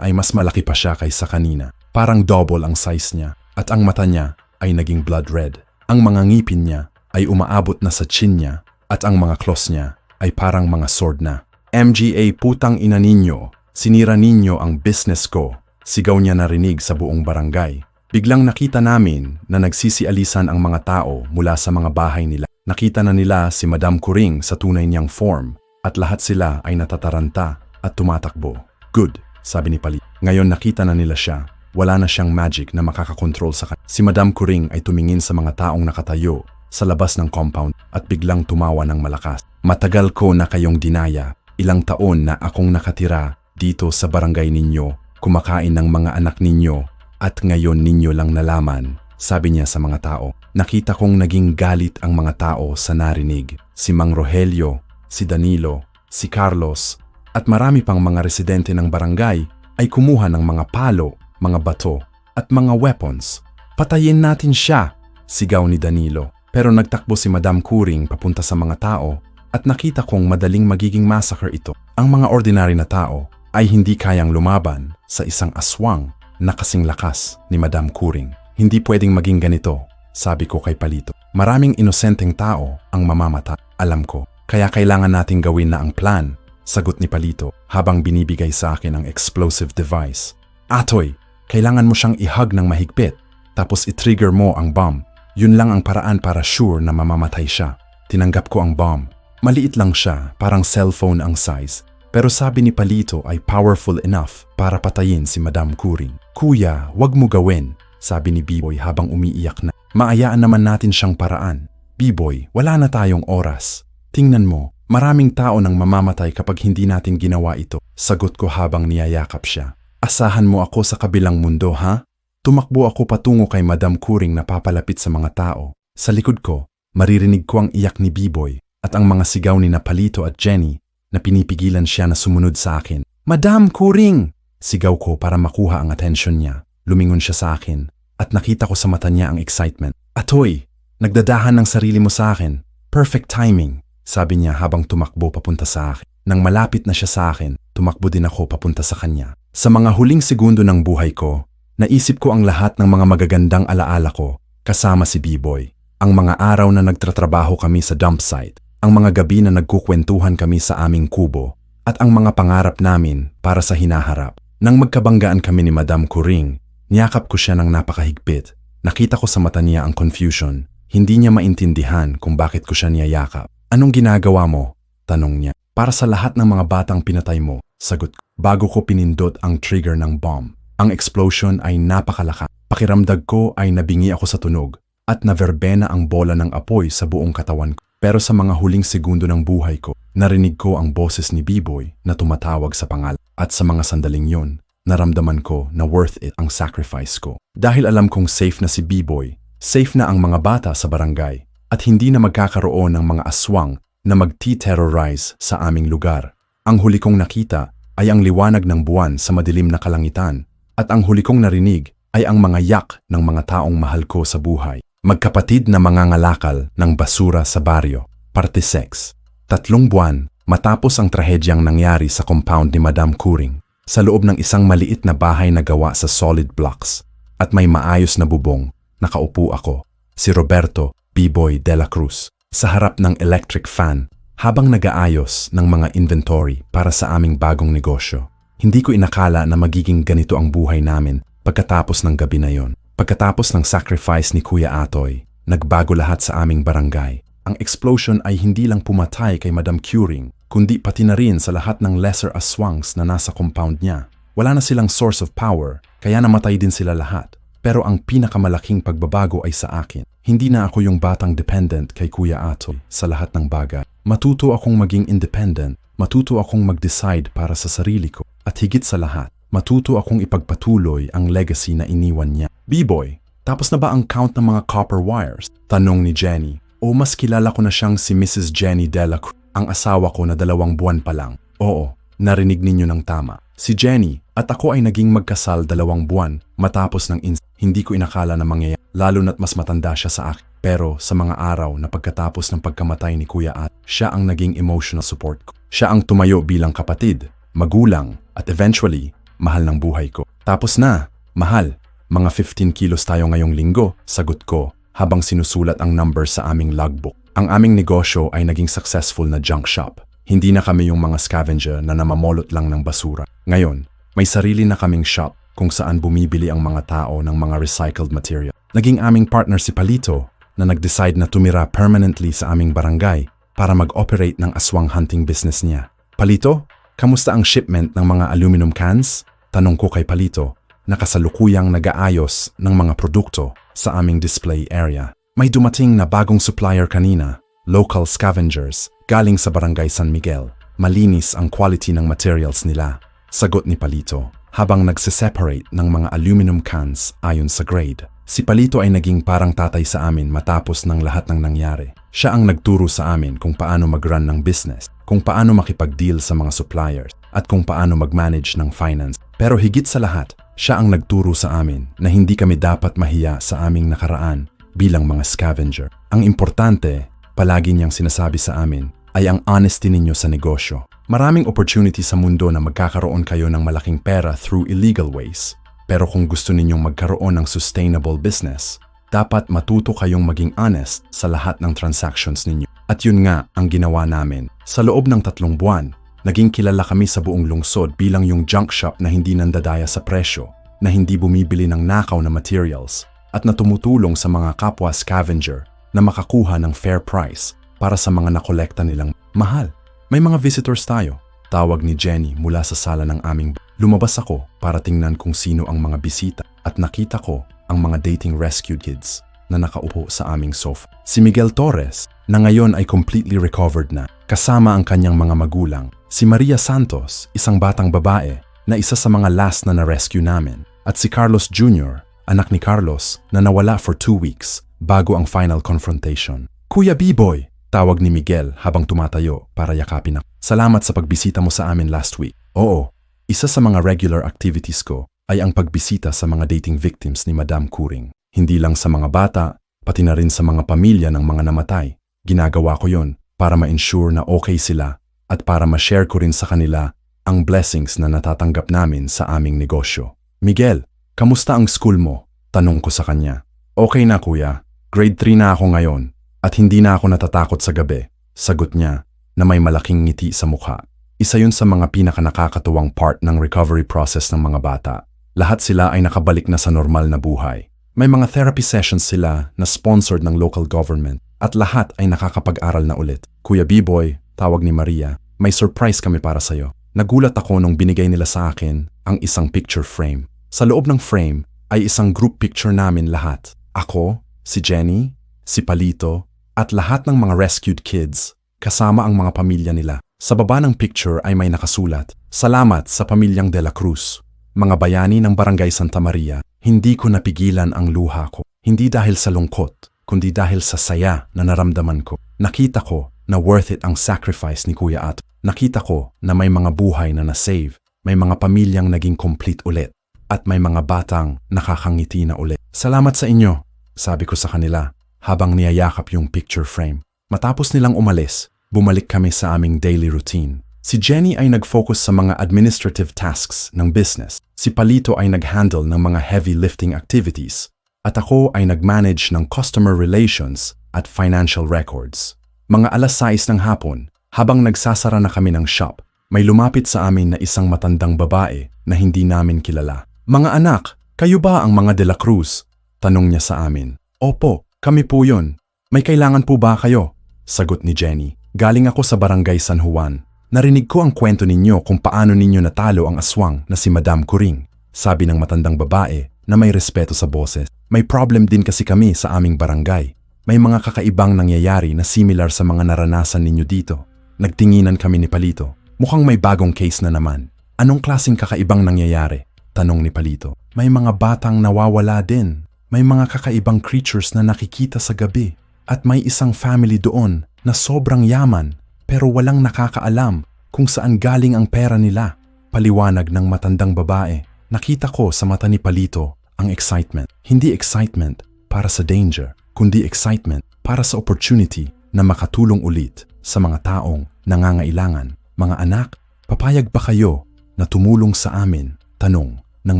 ay mas malaki pa siya kaysa kanina. Parang double ang size niya at ang mata niya ay naging blood red. Ang mga ngipin niya ay umaabot na sa chin niya at ang mga claws niya ay parang mga sword na. MGA putang ina ninyo, sinira ninyo ang business ko, sigaw niya narinig sa buong barangay. Biglang nakita namin na nagsisialisan ang mga tao mula sa mga bahay nila. Nakita na nila si Madam Curing sa tunay niyang form at lahat sila ay natataranta at tumatakbo. Good, sabi ni Pali. Ngayon nakita na nila siya. Wala na siyang magic na makakakontrol sa kanya. Si Madam Curing ay tumingin sa mga taong nakatayo sa labas ng compound at biglang tumawa ng malakas. Matagal ko na kayong dinaya. Ilang taon na akong nakatira dito sa barangay ninyo, kumakain ng mga anak ninyo at ngayon ninyo lang nalaman, sabi niya sa mga tao. Nakita kong naging galit ang mga tao sa narinig. Si Mang Rogelio, si Danilo, si Carlos at marami pang mga residente ng barangay ay kumuha ng mga palo, mga bato at mga weapons. Patayin natin siya, sigaw ni Danilo. Pero nagtakbo si Madam Curing papunta sa mga tao at nakita kong madaling magiging massacre ito. Ang mga ordinary na tao ay hindi kayang lumaban sa isang aswang na kasing lakas ni Madam Curing. Hindi pwedeng maging ganito, sabi ko kay Palito. Maraming inosenteng tao ang mamamata, alam ko. Kaya kailangan nating gawin na ang plan, sagot ni Palito habang binibigay sa akin ang explosive device. Atoy, kailangan mo siyang ihug ng mahigpit, tapos i-trigger mo ang bomb. Yun lang ang paraan para sure na mamamatay siya. Tinanggap ko ang bomb. Maliit lang siya, parang cellphone ang size. Pero sabi ni Palito ay powerful enough para patayin si Madam Curing. Kuya, wag mo gawin, sabi ni B-Boy habang umiiyak na. Maayaan naman natin siyang paraan. B-Boy, wala na tayong oras. Tingnan mo, maraming tao nang mamamatay kapag hindi natin ginawa ito. Sagot ko habang niyayakap siya. Asahan mo ako sa kabilang mundo, ha? Tumakbo ako patungo kay Madam Curing na papalapit sa mga tao. Sa likod ko, maririnig ko ang iyak ni B-Boy at ang mga sigaw ni Palito at Jenny na pinipigilan siya na sumunod sa akin. Madam Curing! Sigaw ko para makuha ang atensyon niya. Lumingon siya sa akin at nakita ko sa mata niya ang excitement. Atoy, nagdadahan ng sarili mo sa akin. Perfect timing, sabi niya habang tumakbo papunta sa akin. Nang malapit na siya sa akin, tumakbo din ako papunta sa kanya. Sa mga huling segundo ng buhay ko, naisip ko ang lahat ng mga magagandang alaala ko kasama si B-Boy. Ang mga araw na nagtratrabaho kami sa dump site, ang mga gabi na nagkukwentuhan kami sa aming kubo, at ang mga pangarap namin para sa hinaharap. Nang magkabanggaan kami ni Madam Curing, niyakap ko siya ng napakahigpit. Nakita ko sa mata niya ang confusion. Hindi niya maintindihan kung bakit ko siya niyayakap. Anong ginagawa mo? Tanong niya. Para sa lahat ng mga batang pinatay mo, sagot ko. Bago ko pinindot ang trigger ng bomb. Ang explosion ay napakalakas. Pakiramdam ko ay nabingi ako sa tunog at naverbena ang bola ng apoy sa buong katawan ko. Pero sa mga huling segundo ng buhay ko, narinig ko ang boses ni B-Boy na tumatawag sa pangalan. At sa mga sandaling yon, naramdaman ko na worth it ang sacrifice ko. Dahil alam kong safe na si B-Boy, safe na ang mga bata sa barangay, at hindi na magkakaroon ng mga aswang na magti-terrorize sa aming lugar. Ang huli kong nakita ay ang liwanag ng buwan sa madilim na kalangitan, at ang huli kong narinig ay ang mga yak ng mga taong mahal ko sa buhay. Magkapatid na mangangalakal ng basura sa baryo, parte 6. 3 buwan matapos ang trahedyang nangyari sa compound ni Madam Curing, sa loob ng isang maliit na bahay na gawa sa solid blocks at may maayos na bubong, nakaupo ako, si Roberto B-Boy de la Cruz, sa harap ng electric fan habang nag-aayos ng mga inventory para sa aming bagong negosyo. Hindi ko inakala na magiging ganito ang buhay namin pagkatapos ng gabi na yon. Pagkatapos ng sacrifice ni Kuya Atoy, nagbago lahat sa aming barangay. Ang explosion ay hindi lang pumatay kay Madam Curing, kundi pati na rin sa lahat ng lesser aswangs na nasa compound niya. Wala na silang source of power, kaya namatay din sila lahat. Pero ang pinakamalaking pagbabago ay sa akin. Hindi na ako yung batang dependent kay Kuya Atoy sa lahat ng bagay. Matuto akong maging independent Matuto akong mag-decide para sa sarili ko. At higit sa lahat, matuto akong ipagpatuloy ang legacy na iniwan niya. B-boy, tapos na ba ang count ng mga copper wires? Tanong ni Jenny. O mas kilala ko na siyang si Mrs. Jenny Dela Cruz, ang asawa ko na 2 buwan pa lang. Oo, narinig ninyo ng tama. Si Jenny at ako ay naging magkasal 2 buwan matapos ng hindi ko inakala na mangyayari, lalo na't mas matanda siya sa akin. Pero sa mga araw na pagkatapos ng pagkamatay ni Kuya At, siya ang naging emotional support ko. Siya ang tumayo bilang kapatid, magulang, at eventually, mahal ng buhay ko. Tapos na, mahal, mga 15 kilos tayo ngayong linggo, sagot ko habang sinusulat ang number sa aming logbook. Ang aming negosyo ay naging successful na junk shop. Hindi na kami yung mga scavenger na namamolot lang ng basura. Ngayon, may sarili na kaming shop kung saan bumibili ang mga tao ng mga recycled material. Naging aming partner si Palito na nag-decide na tumira permanently sa aming barangay para mag-operate ng aswang hunting business niya. Palito, kamusta ang shipment ng mga aluminum cans? Tanong ko kay Palito na kasalukuyang nag-aayos ng mga produkto sa aming display area. May dumating na bagong supplier kanina, local scavengers, galing sa barangay San Miguel. Malinis ang quality ng materials nila. Sagot ni Palito habang nagse-separate ng mga aluminum cans ayon sa grade. Si Palito ay naging parang tatay sa amin matapos ng lahat ng nangyari. Siya ang nagturo sa amin kung paano mag-run ng business, kung paano makipag-deal sa mga suppliers, at kung paano mag-manage ng finance. Pero higit sa lahat, siya ang nagturo sa amin na hindi kami dapat mahiya sa aming nakaraan bilang mga scavenger. Ang importante, palagi niyang sinasabi sa amin, ay ang honesty ninyo sa negosyo. Maraming opportunity sa mundo na magkakaroon kayo ng malaking pera through illegal ways. Pero kung gusto ninyong magkaroon ng sustainable business, dapat matuto kayong maging honest sa lahat ng transactions ninyo. At yun nga ang ginawa namin. Sa loob ng 3 buwan, naging kilala kami sa buong lungsod bilang yung junk shop na hindi nandadaya sa presyo, na hindi bumibili ng nakaw na materials, at na tumutulong sa mga kapwa scavenger na makakuha ng fair price para sa mga nakolekta nilang mahal. May mga visitors tayo. Tawag ni Jenny mula sa sala ng aming. Lumabas ako para tingnan kung sino ang mga bisita at nakita ko ang mga dating rescued kids na nakaupo sa aming sofa. Si Miguel Torres na ngayon ay completely recovered na, kasama ang kanyang mga magulang. Si Maria Santos, isang batang babae na isa sa mga last na na-rescue namin. At si Carlos Jr., anak ni Carlos na nawala for 2 weeks bago ang final confrontation. Kuya B-Boy, tawag ni Miguel habang tumatayo para yakapin ako. Salamat sa pagbisita mo sa amin last week. Oo, isa sa mga regular activities ko ay ang pagbisita sa mga dating victims ni Madam Kuring. Hindi lang sa mga bata, pati na rin sa mga pamilya ng mga namatay. Ginagawa ko yon para ma-ensure na okay sila at para ma-share ko rin sa kanila ang blessings na natatanggap namin sa aming negosyo. Miguel, kamusta ang school mo? Tanong ko sa kanya. Okay na kuya, grade 3 na ako ngayon at hindi na ako natatakot sa gabi. Sagot niya na may malaking ngiti sa mukha. Isa yun sa mga pinakanakakatuwang part ng recovery process ng mga bata. Lahat sila ay nakabalik na sa normal na buhay. May mga therapy sessions sila na sponsored ng local government at lahat ay nakakapag-aral na ulit. Kuya B-Boy, tawag ni Maria, may surprise kami para sa'yo. Nagulat ako nung binigay nila sa akin ang isang picture frame. Sa loob ng frame ay isang group picture namin lahat. Ako, si Jenny, si Palito, at lahat ng mga rescued kids, kasama ang mga pamilya nila. Sa baba ng picture ay may nakasulat, "Salamat sa pamilyang De La Cruz." Mga bayani ng Barangay Santa Maria, hindi ko napigilan ang luha ko. Hindi dahil sa lungkot, kundi dahil sa saya na naramdaman ko. Nakita ko na worth it ang sacrifice ni Kuya At. Nakita ko na may mga buhay na na-save, may mga pamilyang naging complete ulit, at may mga batang nakakangiti na ulit. Salamat sa inyo, sabi ko sa kanila habang niyayakap yung picture frame. Matapos nilang umalis, bumalik kami sa aming daily routine. Si Jenny ay nag-focus sa mga administrative tasks ng business. Si Palito ay nag-handle ng mga heavy lifting activities. At ako ay nag-manage ng customer relations at financial records. Mga 6:00 ng hapon, habang nagsasara na kami ng shop, may lumapit sa amin na isang matandang babae na hindi namin kilala. "Mga anak, kayo ba ang mga De La Cruz?" Tanong niya sa amin. "Opo, kami po yun. May kailangan po ba kayo?" Sagot ni Jenny. "Galing ako sa Barangay San Juan. Narinig ko ang kwento ninyo kung paano ninyo natalo ang aswang na si Madam Kuring." Sabi ng matandang babae na may respeto sa boses. "May problem din kasi kami sa aming barangay. May mga kakaibang nangyayari na similar sa mga naranasan ninyo dito." Nagtinginan kami ni Palito. Mukhang may bagong case na naman. Anong klaseng kakaibang nangyayari? Tanong ni Palito. May mga batang nawawala din. May mga kakaibang creatures na nakikita sa gabi. At may isang family doon na sobrang yaman pero walang nakakaalam kung saan galing ang pera nila. Paliwanag ng matandang babae. Nakita ko sa mata ni Palito ang excitement. Hindi excitement para sa danger, kundi excitement para sa opportunity na makatulong ulit sa mga taong nangangailangan. Mga anak, papayag ba kayo na tumulong sa amin? Tanong ng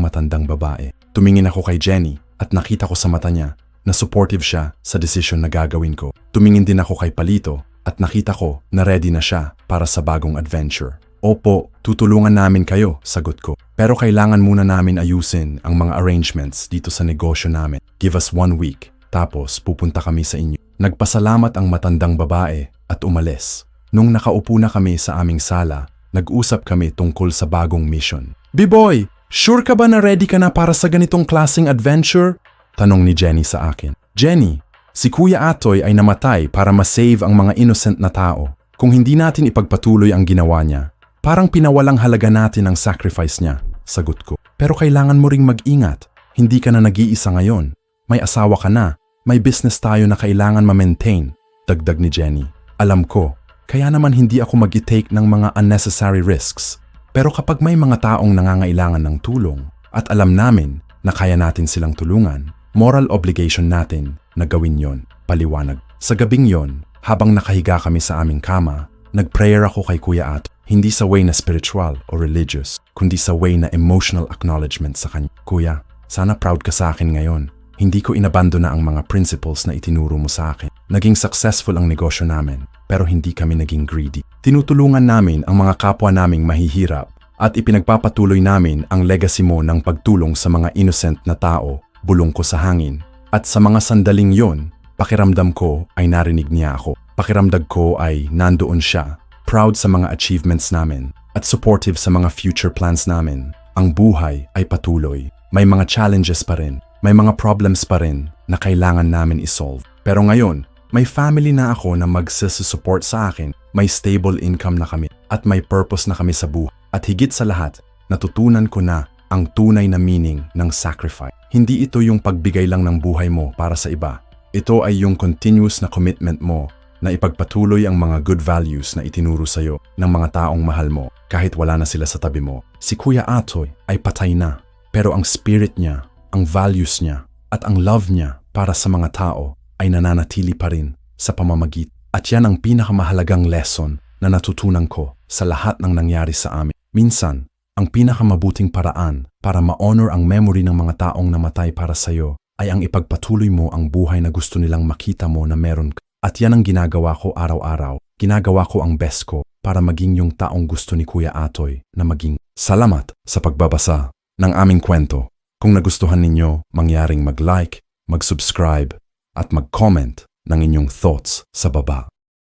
matandang babae. Tumingin ako kay Jenny at nakita ko sa mata niya na supportive siya sa desisyon na gagawin ko. Tumingin din ako kay Palito at nakita ko na ready na siya para sa bagong adventure. Opo, tutulungan namin kayo, sagot ko. Pero kailangan muna namin ayusin ang mga arrangements dito sa negosyo namin. Give us 1 week, tapos pupunta kami sa inyo. Nagpasalamat ang matandang babae at umalis. Nung nakaupo na kami sa aming sala, nag-usap kami tungkol sa bagong mission. B-boy, sure ka ba na ready ka na para sa ganitong klaseng adventure? Tanong ni Jenny sa akin. Jenny, si Kuya Atoy ay namatay para ma-save ang mga innocent na tao. Kung hindi natin ipagpatuloy ang ginawa niya, parang pinawalang halaga natin ang sacrifice niya, sagot ko. Pero kailangan mo ring mag-ingat. Hindi ka na nag-iisa ngayon. May asawa ka na. May business tayo na kailangan ma-maintain, dagdag ni Jenny. Alam ko, kaya naman hindi ako mag-i-take ng mga unnecessary risks. Pero kapag may mga taong nangangailangan ng tulong at alam namin na kaya natin silang tulungan, moral obligation natin na gawin yon, paliwanag. Sa gabing yon, habang nakahiga kami sa aming kama, nag-prayer ako kay Kuya At, hindi sa way na spiritual o religious, kundi sa way na emotional acknowledgement sa kanya. Kuya, sana proud ka sa akin ngayon. Hindi ko inabando na ang mga principles na itinuro mo sa akin. Naging successful ang negosyo namin, pero hindi kami naging greedy. Tinutulungan namin ang mga kapwa naming mahihirap at ipinagpapatuloy namin ang legacy mo ng pagtulong sa mga innocent na tao, bulong ko sa hangin. At sa mga sandaling yon, pakiramdam ko ay narinig niya ako. Pakiramdam ko ay nandoon siya, proud sa mga achievements namin at supportive sa mga future plans namin. Ang buhay ay patuloy. May mga challenges pa rin. May mga problems pa rin na kailangan namin isolve. Pero ngayon, may family na ako na magsisupport sa akin, may stable income na kami, at may purpose na kami sa buhay. At higit sa lahat, natutunan ko na ang tunay na meaning ng sacrifice. Hindi ito yung pagbigay lang ng buhay mo para sa iba. Ito ay yung continuous na commitment mo na ipagpatuloy ang mga good values na itinuro sa'yo ng mga taong mahal mo kahit wala na sila sa tabi mo. Si Kuya Atoy ay patay na, pero ang spirit niya, ang values niya at ang love niya para sa mga tao ay nananatili pa rin sa pamamagitan. At yan ang pinakamahalagang lesson na natutunan ko sa lahat ng nangyari sa amin. Minsan, ang pinakamabuting paraan para ma-honor ang memory ng mga taong namatay para sa'yo ay ang ipagpatuloy mo ang buhay na gusto nilang makita mo na meron ka. At yan ang ginagawa ko araw-araw. Ginagawa ko ang best ko para maging yung taong gusto ni Kuya Atoy na maging. Salamat sa pagbabasa ng aming kwento. Kung nagustuhan ninyo, mangyaring mag-like, mag-subscribe, at mag-comment ng inyong thoughts sa baba.